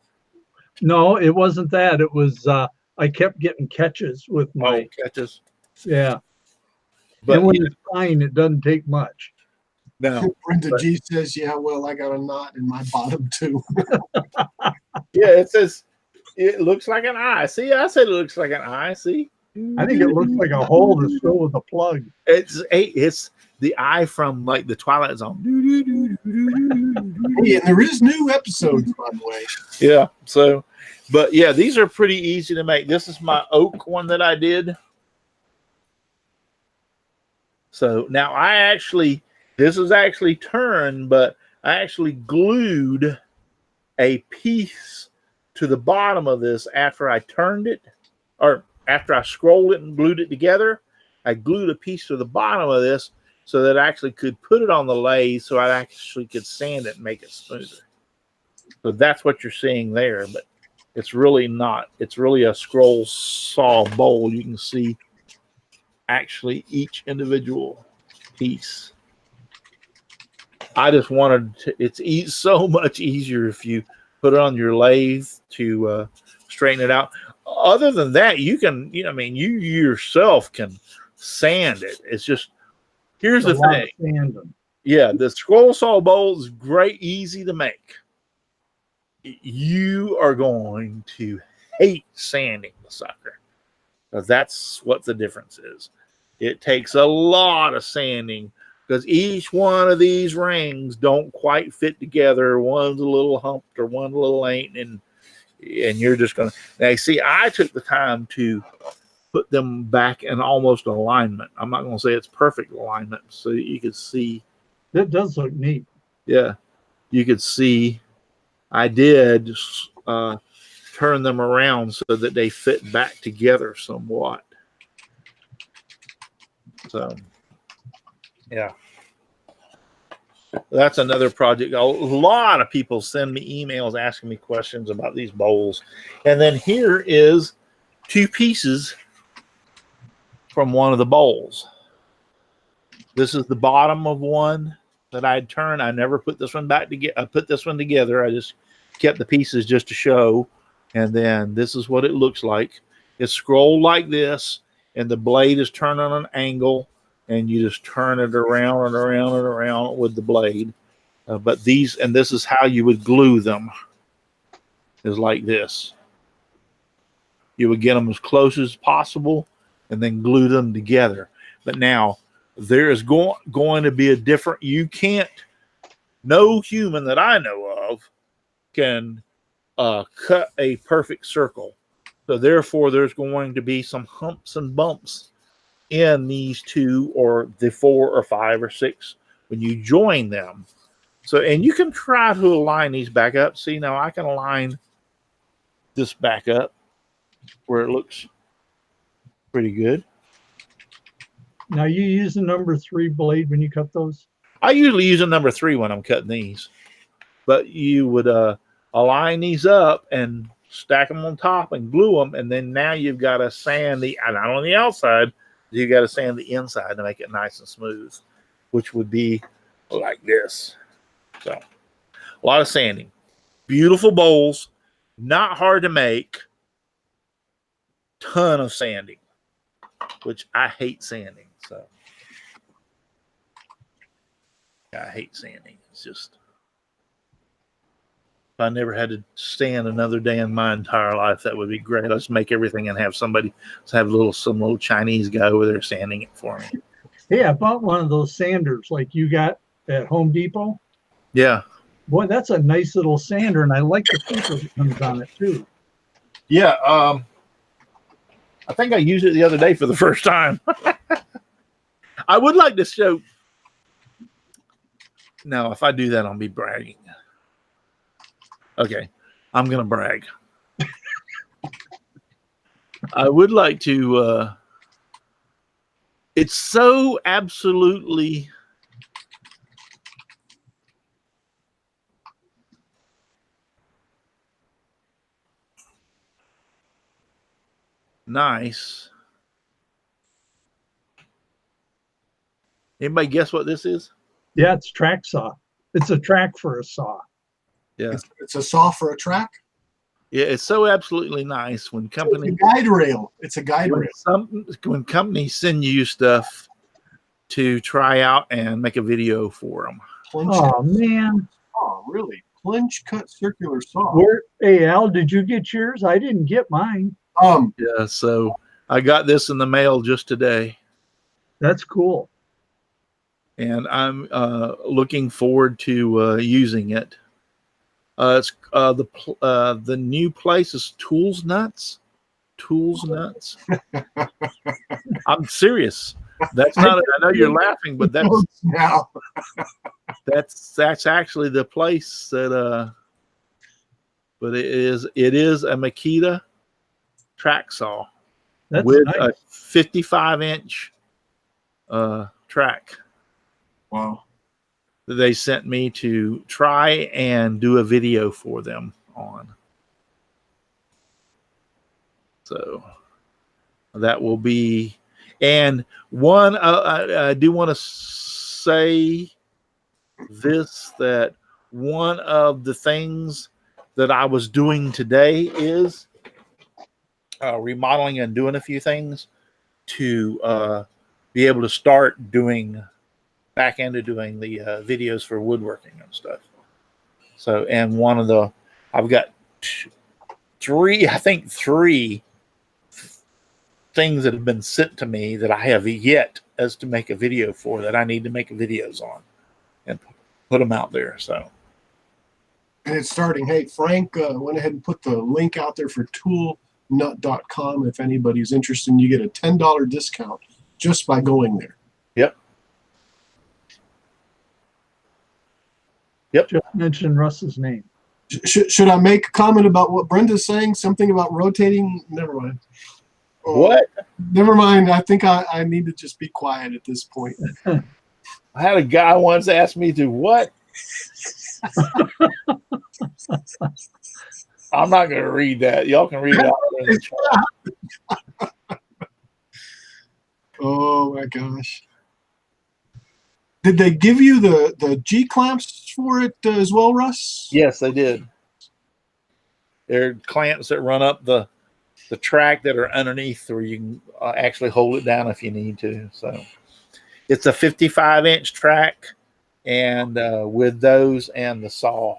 No, it wasn't that. It was I kept getting catches with my Catches. yeah. But And when it's fine, it doesn't take much. no. Brenda G says, "Yeah, well, I got a knot in my bottom too." Yeah, it says it looks like an eye. See, I said it looks like an eye. See, I think it looks like a hole to fill with a plug. it's the eye from like the Twilight Zone. Hey, and there is new episodes, by the way. Yeah. So, but yeah, these are pretty easy to make. This is my oak one that I did. So now this is actually turned, but I actually glued a piece to the bottom of this after I turned it, or after I scrolled it and glued it together. I glued a piece to the bottom of this so that I actually could put it on the lathe so I actually could sand it and make it smoother. So that's what you're seeing there, but it's really not. It's really a scroll saw bowl. You can see actually each individual piece. I just wanted to, it's so much easier if you put it on your lathe to straighten it out. Other than that, you can, you yourself can sand it. It's just, here's the thing. Yeah, the scroll saw bowl is great, easy to make. You are going to hate sanding the sucker, because that's what the difference is. It takes a lot of sanding because each one of these rings don't quite fit together. One's a little humped or one a little ain't, and you're just gonna. Now, see, I took the time to put them back in almost alignment. I'm not gonna say it's perfect alignment, so you could see. That does look neat. Yeah, you could see. I did turn them around so that they fit back together somewhat. So, yeah. That's another project. A lot of people send me emails asking me questions about these bowls. And then here is 2 pieces from one of the bowls. This is the bottom of one that I'd turned. I never put this one back together. I put this one together. I just kept the pieces just to show. And then this is what it looks like. It's scrolled like this, and the blade is turned on an angle, and you just turn it around and around and around with the blade. But this is how you would glue them, is like this. You would get them as close as possible and then glue them together. But now there is going to be a different, no human that I know of can cut a perfect circle. So therefore there's going to be some humps and bumps in these 2 or the 4 or 5 or 6 when you join them. So, and you can try to align these back up. See, now I can align this back up where it looks pretty good. Now, you use a number 3 blade when you cut those? I usually use a number 3 when I'm cutting these. But you would align these up and stack them on top and glue them. And then now you've got to sand not on the outside, you got to sand the inside to make it nice and smooth, which would be like this. So a lot of sanding. Beautiful bowls, not hard to make. Ton of sanding, which I hate sanding. So I hate sanding. It's just, if I never had to sand another day in my entire life, that would be great. Let's make everything and have some little Chinese guy over there sanding it for me. Hey, I bought one of those sanders like you got at Home Depot. Yeah. Boy, that's a nice little sander, and I like the paper that comes on it too. Yeah. I think I used it the other day for the first time. I would like to show. No, if I do that, I'll be bragging. Okay, I'm going to brag. I would like to. It's so absolutely nice. Anybody guess what this is? Yeah, it's track saw. It's a track for a saw. Yeah. It's a saw for a track. Yeah, it's so absolutely nice when companies It's a guide rail. It's a guide rail. when companies send you stuff to try out and make a video for them. Oh man! Oh, really? Plunge cut circular saw. Where? Hey Al, did you get yours? I didn't get mine. Yeah, so I got this in the mail just today, That's cool. and I'm looking forward to using it. It's the new place is Tools Nuts. Tools Nuts. I'm serious. That's not. I know you're laughing, but that's now. that's actually the place that. But it is a Makita track saw with nice. a 55-inch track. Wow. That they sent me to try and do a video for them on. So that will be, and one, I do want to say this, that one of the things that I was doing today is remodeling and doing a few things to be able to start doing back into doing the videos for woodworking and stuff. So, and one of the, I've got three things that have been sent to me that I have yet as to make a video for, that I need to make videos on and put them out there. So, and it's starting. Hey, Frank went ahead and put the link out there for toolnut.com. If anybody's interested, you get a $10 discount just by going there. Yep. Just mention Russ's name. Should I make a comment about what Brenda's saying? Something about rotating? Never mind. What? Never mind. I think I need to just be quiet at this point. I had a guy once ask me to what? I'm not going to read that. Y'all can read it out there in the chat. Oh my gosh. Did they give you the G clamps for it as well, Russ? Yes, they did. They're clamps that run up the track that are underneath, where you can actually hold it down if you need to. So it's a 55-inch track, and with those and the saw.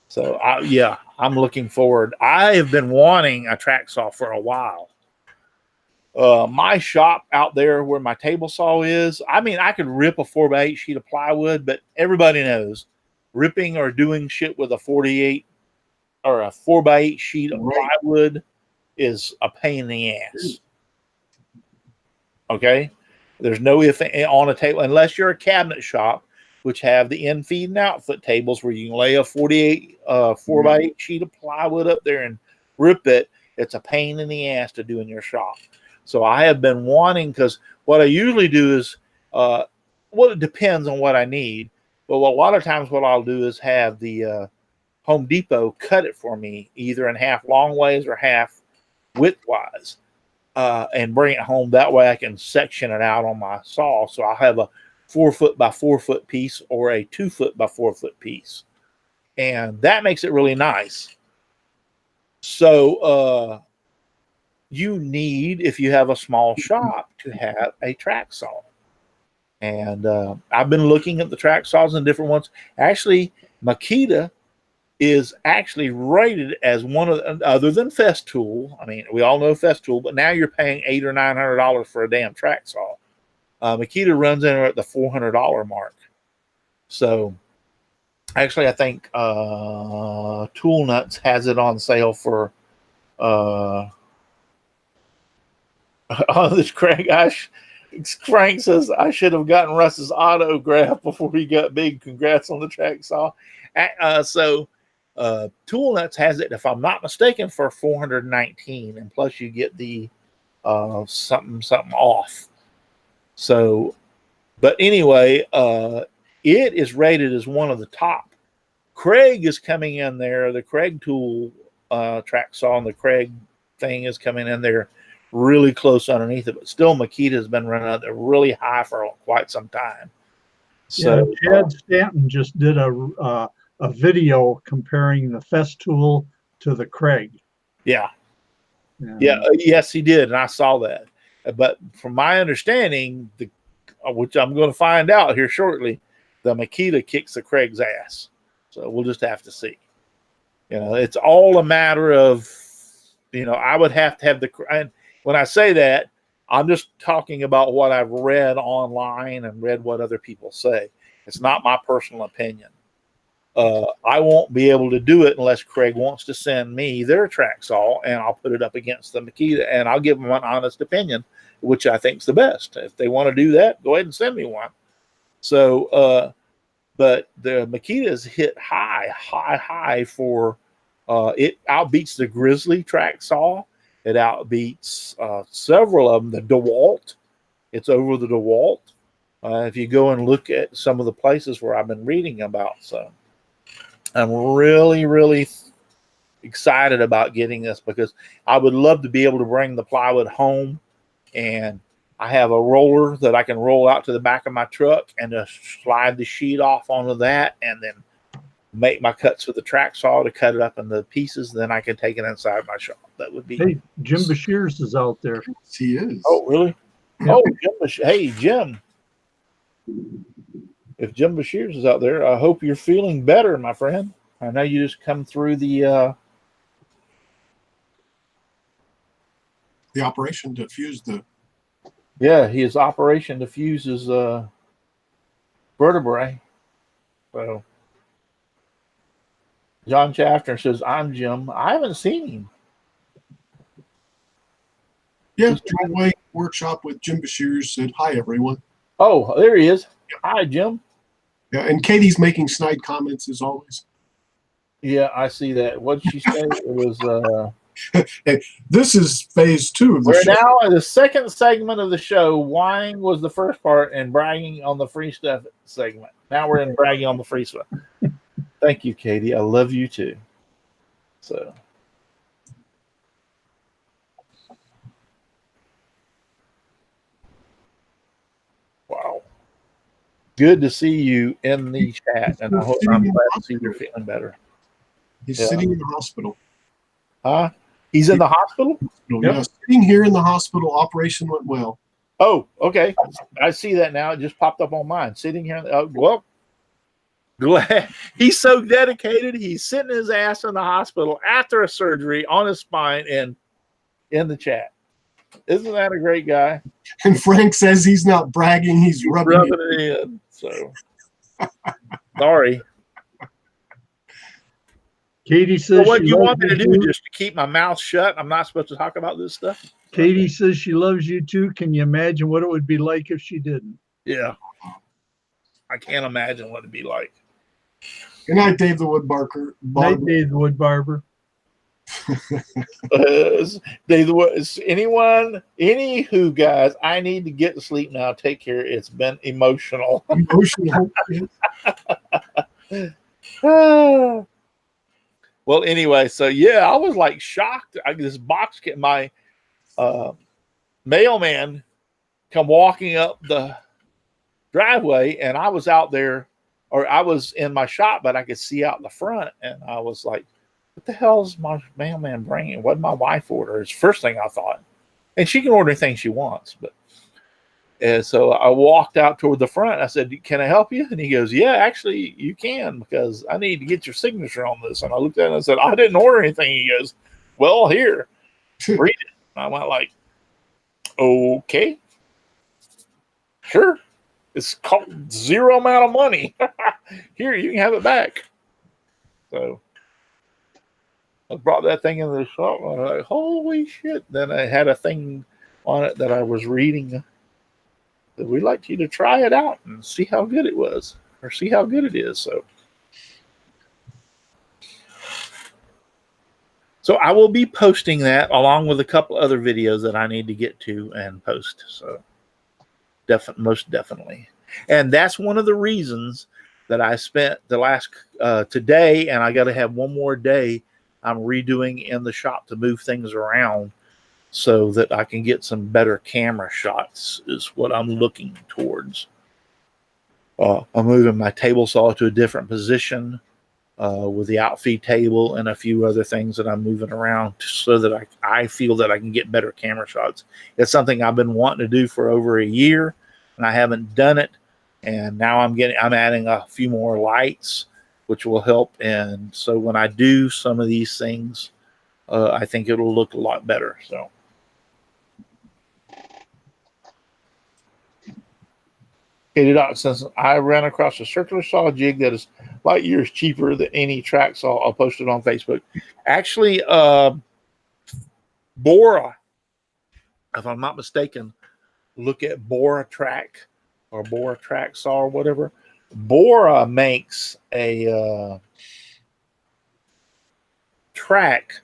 So I'm looking forward. I have been wanting a track saw for a while. My shop out there where my table saw is, I mean, I could rip a 4x8 sheet of plywood, but everybody knows ripping or doing shit with a 48 or a 4x8 sheet of plywood is a pain in the ass. Okay? There's no if on a table, unless you're a cabinet shop, which have the in-feed and outfoot tables where you can lay a 48 4x8 sheet of plywood up there and rip it. It's a pain in the ass to do in your shop. So I have been wanting, because what I usually do is, it depends on what I need. But a lot of times what I'll do is have the Home Depot cut it for me, either in half long ways or half widthwise, and bring it home. That way I can section it out on my saw. So I'll have a 4 foot by 4 foot piece or a 2 foot by 4 foot piece. And that makes it really nice. So, you need, if you have a small shop, to have a track saw. And I've been looking at the track saws and different ones. Actually, Makita is actually rated as one of the, other than Festool. I mean, we all know Festool, but now you're paying $800 or $900 for a damn track saw. Makita runs in at the $400 mark. So actually, I think Tool Nuts has it on sale for this Craig. Frank says I should have gotten Russ's autograph before he got big. Congrats on the track saw. So Tool Nuts has it, if I'm not mistaken, for $419, and plus you get the something off. So, but anyway, it is rated as one of the top. Craig is coming in there. The Craig tool track saw and the Craig thing is coming in there, really close underneath it, but still Makita has been running out there really high for quite some time. So Chad Stanton just did a video comparing the Festool to the Craig. Yeah. Yes, he did, and I saw that. But from my understanding, which I'm going to find out here shortly, the Makita kicks the Craig's ass. So we'll just have to see. It's all a matter of, I would have to have and when I say that, I'm just talking about what I've read online and read what other people say. It's not my personal opinion. I won't be able to do it unless Craig wants to send me their track saw, and I'll put it up against the Makita, and I'll give them an honest opinion, which I think is the best. If they want to do that, go ahead and send me one. So, but the Makita's hit high for it outbeats the Grizzly track saw. It outbeats several of them. The DeWalt, it's over the DeWalt. If you go and look at some of the places where I've been reading about, so I'm really, really excited about getting this because I would love to be able to bring the plywood home, and I have a roller that I can roll out to the back of my truck and just slide the sheet off onto that, and then make my cuts with the track saw to cut it up into pieces. Then I can take it inside my shop. That would be. Hey, Jim Bashirs is out there. He is. Oh, really? Yep. Oh, hey, Jim. If Jim Bashirs is out there, I hope you're feeling better, my friend. I know you just come through the operation to fuse the. Yeah, his operation to fuse his vertebrae. So John Chafter says, "I'm Jim." I haven't seen him. Yeah, driveway workshop with Jim Bashirs said, "Hi, everyone." Oh, there he is. Hi, Jim. Yeah, and Katie's making snide comments as always. Yeah, I see that. What did she say? It was. Hey, this is phase 2 of the We're show. now in the second segment of the show. Whining was the first part, and bragging on the free stuff segment. Now we're in bragging on the free stuff. Thank you, Katie. I love you too. So. Wow. Good to see you in the chat, and I'm glad to see you're feeling better. He's sitting in the hospital. Huh? He's in the hospital? Yep. Yeah, sitting here in the hospital. Operation went well. Oh, okay. I see that now. It just popped up on mine. Sitting here. Well, glad he's so dedicated. He's sitting his ass in the hospital after a surgery on his spine and in the chat. Isn't that a great guy? And Frank says he's not bragging. He's rubbing it in. So sorry. Katie says, so what do you want me to do? Just to keep my mouth shut? I'm not supposed to talk about this stuff. Katie says she loves you too. Can you imagine what it would be like if she didn't? Yeah. I can't imagine what it'd be like. Good night, Dave the Wood Barker. Night, Dave the Wood Barber. Dave the Wood. Anywho, guys, I need to get to sleep now. Take care. It's been emotional. Well, anyway, so yeah, I was like shocked. This box, my mailman come walking up the driveway, and I was out there, or I was in my shop, but I could see out the front, and I was like, what the hell is my mailman bringing? What did my wife order? It's the first thing I thought. And she can order anything she wants, but and so I walked out toward the front. I said, can I help you? And he goes, yeah, actually you can, because I need to get your signature on this. And I looked at it and I said, I didn't order anything. He goes, well, here, read it. And I went like, okay, sure. It's called zero amount of money. Here, you can have it back. So I brought that thing into the shop. And I was like, holy shit. Then I had a thing on it that I was reading. We'd like you to try it out and see how good it was, or see how good it is. So I will be posting that along with a couple other videos that I need to get to and post. So most definitely. And that's one of the reasons that I spent the last today, and I got to have one more day I'm redoing in the shop to move things around. so that I can get some better camera shots is what I'm looking towards. I'm moving my table saw to a different position with the outfeed table and a few other things that I'm moving around so that I feel that I can get better camera shots. It's something I've been wanting to do for over a year, and I haven't done it. And now I'm adding a few more lights, which will help. And so when I do some of these things, I think it'll look a lot better. So. Katie Doc says, I ran across a circular saw jig that is light years cheaper than any track saw. I'll post it on Facebook. Actually, Bora, if I'm not mistaken, look at Bora Track or Bora Track Saw or whatever. Bora makes a track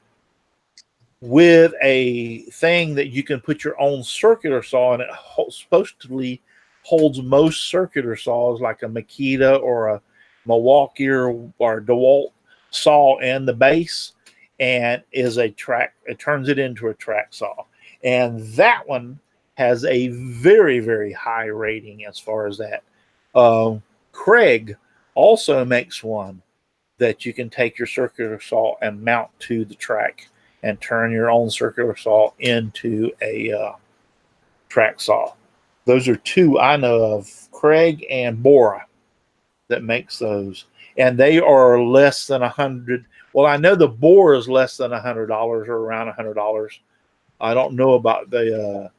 with a thing that you can put your own circular saw in. It supposedly holds most circular saws like a Makita or a Milwaukee or DeWalt saw in the base, and is a track. It turns it into a track saw, and that one has a very, very high rating as far as that. Craig also makes one that you can take your circular saw and mount to the track and turn your own circular saw into a track saw. Those are two I know of, Craig and Bora, that makes those. And they are less than $100. Well, I know the Bora is less than $100 or around $100. I don't know about the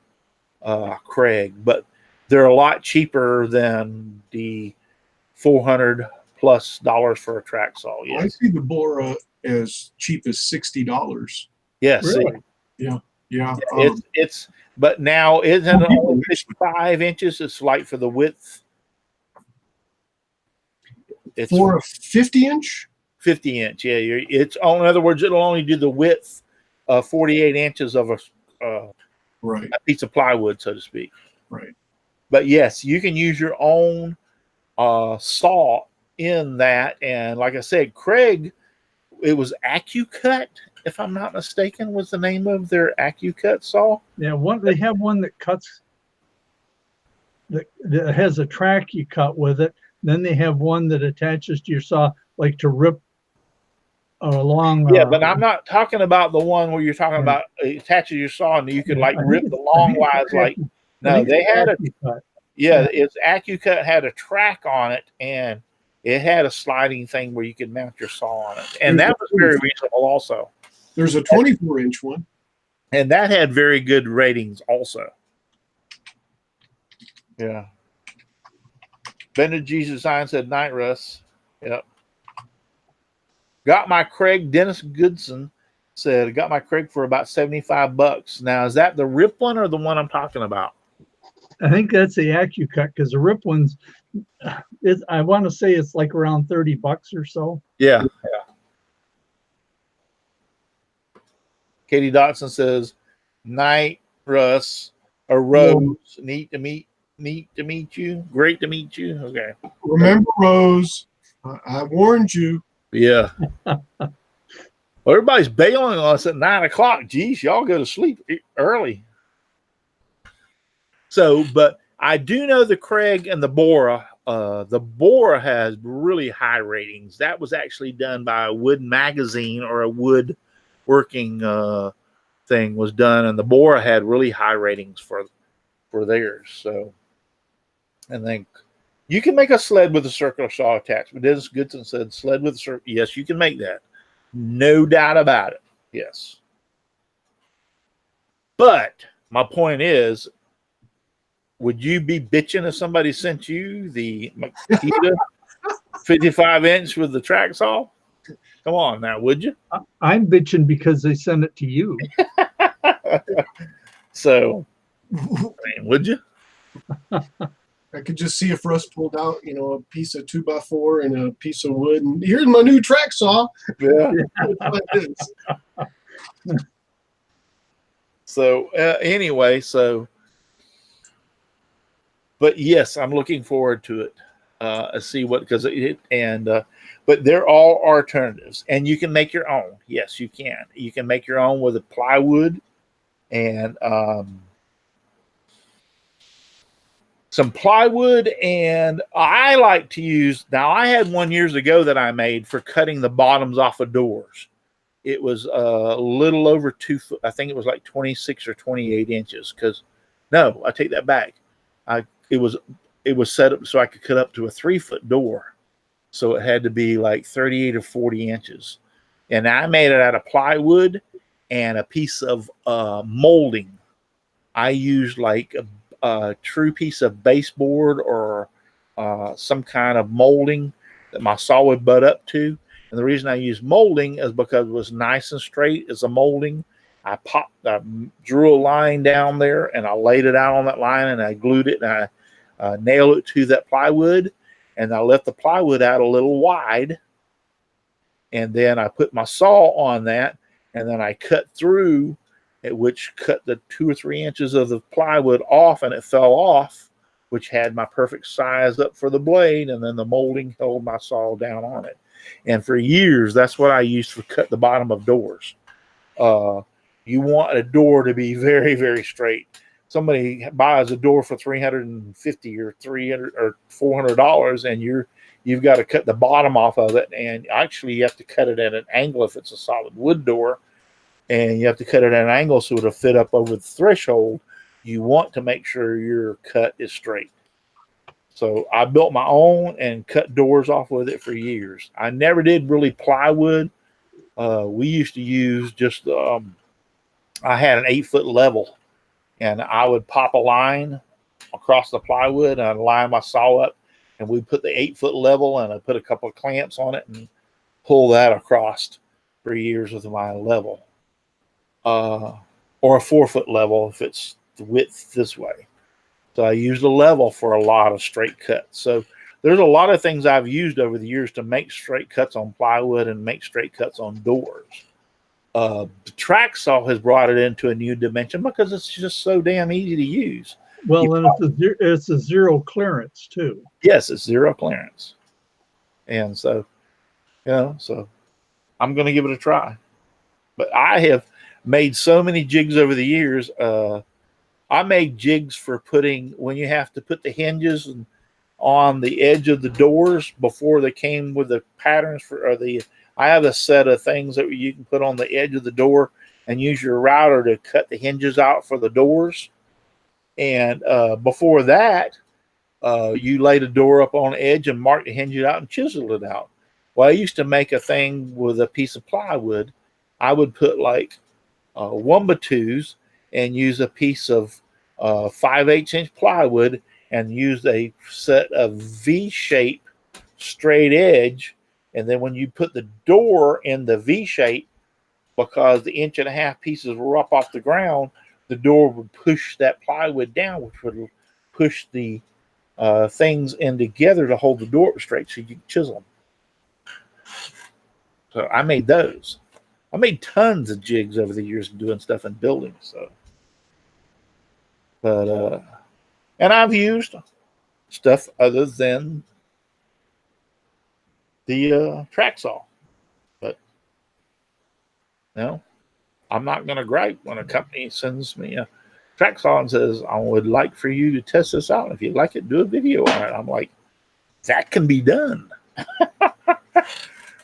Craig, but they're a lot cheaper than the $400+ for a track saw. Yes. I see the Bora as cheap as $60. Yes. Really? Yeah. Yeah. It's but now isn't it only 55 inches? It's like for the width. It's for a 50-inch? 50-inch, yeah. It's in other words, it'll only do the width of 48 inches of a piece of plywood, so to speak. Right. But yes, you can use your own saw in that. And like I said, Craig, it was AccuCut, if I'm not mistaken, was the name of their AccuCut saw. Yeah, they have one that cuts that has a track you cut with it. Then they have one that attaches to your saw, like to rip along. Yeah, but I'm not talking about the one where you're talking about it attaches your saw and you could like rip the long wise. Like, no, they had it's AccuCut had a track on it, and it had a sliding thing where you could mount your saw on it, and that was very reasonable also. There's a 24-inch one, and that had very good ratings also. Yeah. Bended Jesus Sign said, night, Russ. Yep. Got my Craig. Dennis Goodson said, got my Craig for about $75. Now, is that the rip one or the one I'm talking about? I think that's the AccuCut, because the rip ones, I want to say it's like around $30 or so. Yeah. Katie Dotson says, night, Russ, or Rose. Neat to meet you. Great to meet you. Okay. Remember, Rose, I warned you. Yeah. Well, everybody's bailing on us at 9 o'clock. Geez, y'all go to sleep early. So, but I do know the Craig and the Bora. The Bora has really high ratings. That was actually done by a wood magazine or a wood working thing was done, and the Bora had really high ratings for theirs. So, and then you can make a sled with a circular saw attached. But Dennis Goodson said sled with a circular. Yes, you can make that. No doubt about it. Yes. But my point is, would you be bitching if somebody sent you the Makita 55-inch with the track saw? Come on now, would you? I'm bitching because they sent it to you. So, I mean, would you? I could just see if Russ pulled out, a piece of 2x4 and a piece of wood, and here's my new track saw. Yeah. So anyway, but yes, I'm looking forward to it. See what but they're all alternatives, and you can make your own. Yes, you can. You can make your own with a plywood, and some plywood. And I like to use, now I had one years ago that I made for cutting the bottoms off of doors. It was a little over 2 foot. I think it was like 26 or 28 inches. Because no, I take that back. It was set up so I could cut up to a 3-foot door. So it had to be like 38 or 40 inches. And I made it out of plywood and a piece of molding. I used like a true piece of baseboard or some kind of molding that my saw would butt up to. And the reason I used molding is because it was nice and straight as a molding. I drew a line down there and I laid it out on that line and I glued it and I nailed it to that plywood. And I left the plywood out a little wide. And then I put my saw on that and then I cut through, which cut the 2 or 3 inches of the plywood off, and it fell off, which had my perfect size up for the blade, and then the molding held my saw down on it. And for years, that's what I used to cut the bottom of doors. You want a door to be very, very straight. Somebody buys a door for $350 or $300 or $400, and you've got to cut the bottom off of it, and actually you have to cut it at an angle if it's a solid wood door. And you have to cut it at an angle so it'll fit up over the threshold. You want to make sure your cut is straight. So I built my own and cut doors off with it for years. I never did really plywood. We used to use just, I had an 8-foot level, and I would pop a line across the plywood and I'd line my saw up, and we'd put the 8-foot level and I'd put a couple of clamps on it and pull that across for years with my level. Or a 4-foot level if it's the width this way. So I used a level for a lot of straight cuts. So there's a lot of things I've used over the years to make straight cuts on plywood and make straight cuts on doors. The track saw has brought it into a new dimension because it's just so damn easy to use. Well, and it's a zero clearance too. Yes, it's zero clearance. And so, so I'm going to give it a try. But I have made so many jigs over the years. I made jigs for putting, when you have to put the hinges on the edge of the doors before they came with the patterns I have a set of things that you can put on the edge of the door and use your router to cut the hinges out for the doors. And before that, you lay the door up on the edge and mark the hinges out and chisel it out. Well, I used to make a thing with a piece of plywood. I would put like 1x2s and use a piece of 5/8 inch plywood and use a set of V-shape straight edge. And then when you put the door in the V shape, because the 1.5 inch pieces were up off the ground, the door would push that plywood down, which would push the things in together to hold the door straight so you can chisel them. So I made those. I made tons of jigs over the years doing stuff in buildings. So, but and I've used stuff other than the track saw. But I'm not going to gripe when a company sends me a track saw and says, "I would like for you to test this out. If you'd like it, do a video on it." I'm like, that can be done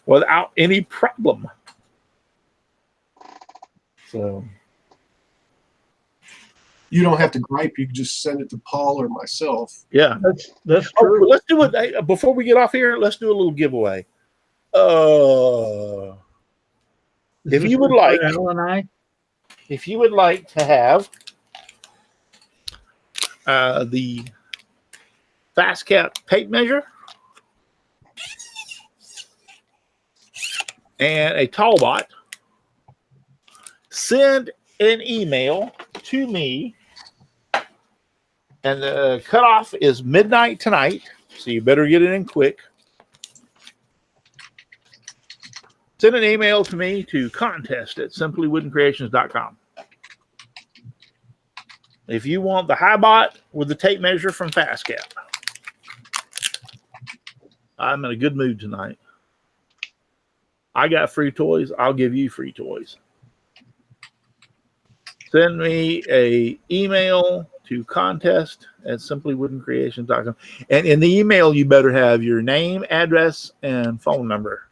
without any problem. So you don't have to gripe. You can just send it to Paul or myself. Yeah, that's true. Let's do it before we get off here. Let's do a little giveaway. If you would like, Al and I, if you would like to have the fast cap tape measure and a tall bot, send an email to me, and the cutoff is midnight tonight, so you better get it in quick. Send an email to me to contest@simplywoodencreations.com. If you want the high bot with the tape measure from FastCap. I'm in a good mood tonight. I got free toys. I'll give you free toys. Send send me a email to contest@simplywoodencreations.com. And in the email, you better have your name, address, and phone number.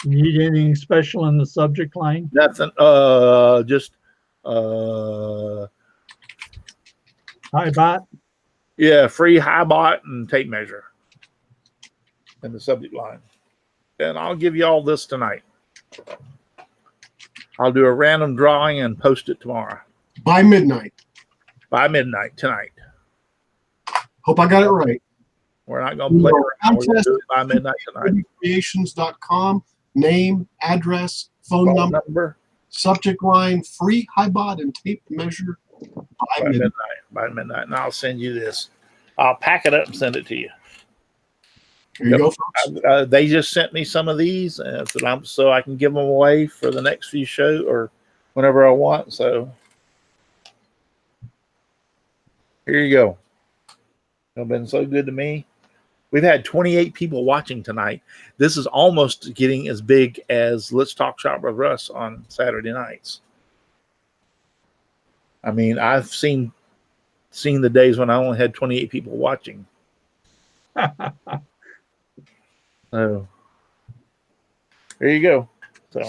Need anything special in the subject line? Nothing. Just uh, Hi, bot. yeah, free high bot and tape measure in the subject line. And I'll give you all this tonight. I'll do a random drawing and post it tomorrow. By midnight. By midnight tonight. Hope I got it right. We're not going to play around. We're going to do it by midnight tonight. Creations.com. Name, address, phone number, subject line, free high bot and tape measure by midnight. By midnight. And I'll send you this. I'll pack it up and send it to you. There you go, folks. They just sent me some of these so I can give them away for the next few shows or whenever I want. So here you go. It's been so good to me. We've had 28 people watching tonight. This is almost getting as big as Let's Talk Shop with Russ on Saturday nights. I mean, I've seen the days when I only had 28 people watching. So there you go. So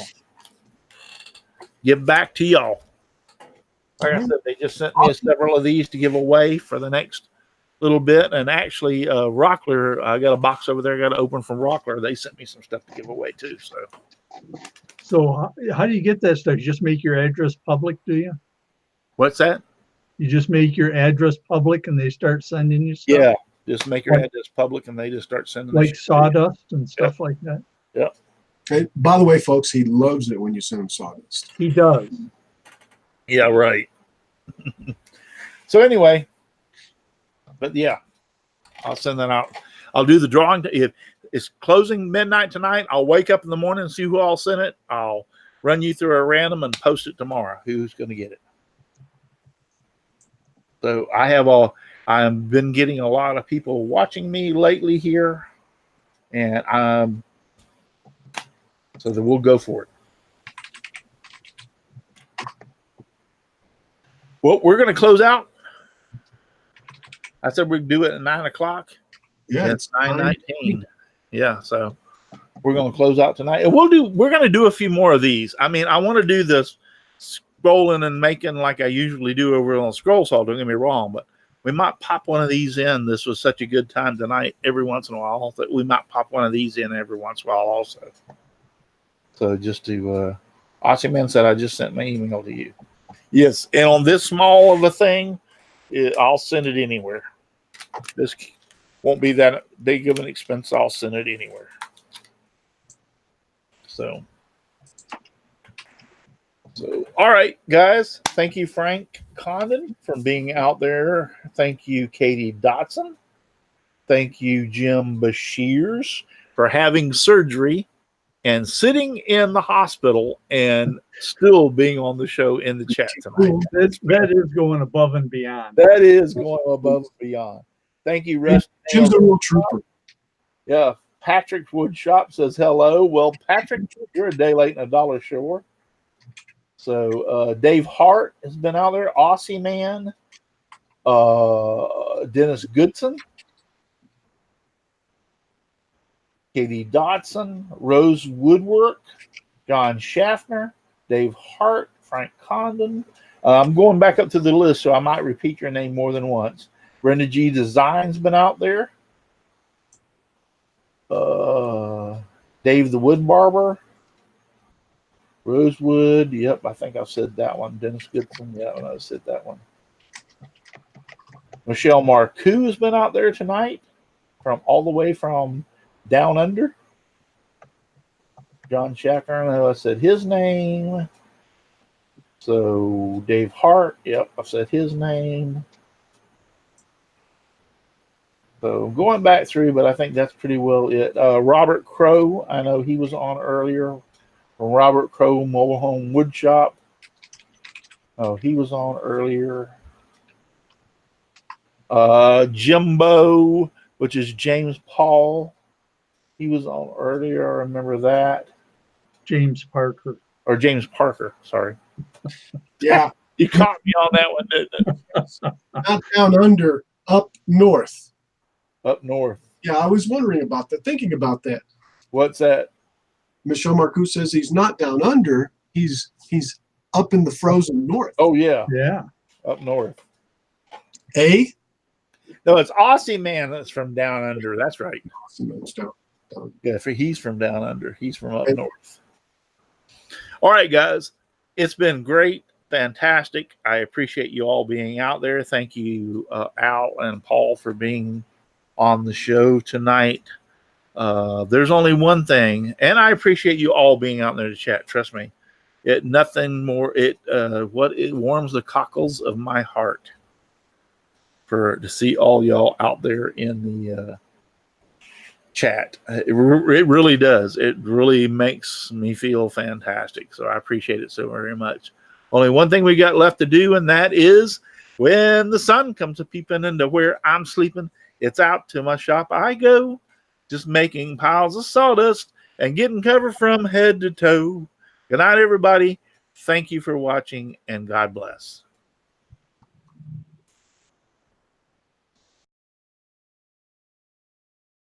give back to y'all. Like I said, they just sent me several of these to give away for the next little bit. And actually, Rockler, I got a box over there I got to open from Rockler. They sent me some stuff to give away too. So how do you get that stuff? You just make your address public, do you? What's that? You just make your address public and they start sending you stuff? Yeah. Just make your address public and they just start sending like sawdust and stuff like that. Yeah. Okay. By the way, folks, he loves it when you send him sawdust. He does. Yeah, right. So anyway, but yeah, I'll send that out. I'll do the drawing. If it's closing midnight tonight, I'll wake up in the morning and see who all sent it. I'll run you through a random and post it tomorrow. Who's going to get it? So I've been getting a lot of people watching me lately here, and so that we'll go for it. Well, we're going to close out. I said we'd do it at 9 o'clock. Yeah, it's 9:19. Yeah, so we're going to close out tonight, and we're going to do a few more of these. I mean, I want to do this scrolling and making like I usually do over on Scroll Saw. Don't get me wrong, but we might pop one of these in. This was such a good time tonight. Every once in a while, that we might pop one of these in every once in a while also. So just to, Aussie Man said I just sent my email to you. Yes, and on this small of a thing, I'll send it anywhere. This won't be that big of an expense. I'll send it anywhere. So, all right, guys. Thank you, Frank Condon, for being out there. Thank you, Katie Dotson. Thank you, Jim Bashirs, for having surgery and sitting in the hospital and still being on the show in the chat tonight. That is going above and beyond. That is going above and beyond. Thank you, Russ. Jim's a real trooper. Yeah. Patrick Woodshop says hello. Well, Patrick, you're a day late and a dollar short. So Dave Hart has been out there. Aussie Man. Dennis Goodson. Katie Dodson. Rose Woodwork. John Schaffner. Dave Hart. Frank Condon. I'm going back up to the list, so I might repeat your name more than once. Brenda G. Design's been out there. Dave the Wood Barber. Rosewood. Yep, I think I've said that one. Dennis Goodson. Yeah, I said that one. Michelle Marcoux has been out there tonight, from all the way from down under. John Shacker, I know I said his name. So Dave Hart. Yep, I said his name. So going back through, but I think that's pretty well it. Robert Crow, I know he was on earlier. From Robert Crow Mobile Home Wood Shop. Oh, he was on earlier. Jimbo, which is James Paul. He was on earlier. I remember that. James Parker. Or James Parker, sorry. Yeah. You caught me on that one, didn't it? Not down under, up north. Up north. Yeah, I was wondering about that, thinking about that. What's that? Michelle Marcoux says he's not down under. He's up in the frozen north. Oh, yeah. Yeah. Up north. A? No, it's Aussie Man that's from down under. That's right. Down. Yeah, he's from down under. He's from up north. All right, guys. It's been great. Fantastic. I appreciate you all being out there. Thank you, Al and Paul, for being on the show tonight. There's only one thing, and I appreciate you all being out there to chat. Trust me, it warms the cockles of my heart to see all y'all out there in the chat. It really does. It really makes me feel fantastic. So I appreciate it so very much. Only one thing we got left to do, and that is when the sun comes a peeping into where I'm sleeping, it's out to my shop I go, just making piles of sawdust and getting covered from head to toe. Good night, everybody. Thank you for watching, and God bless.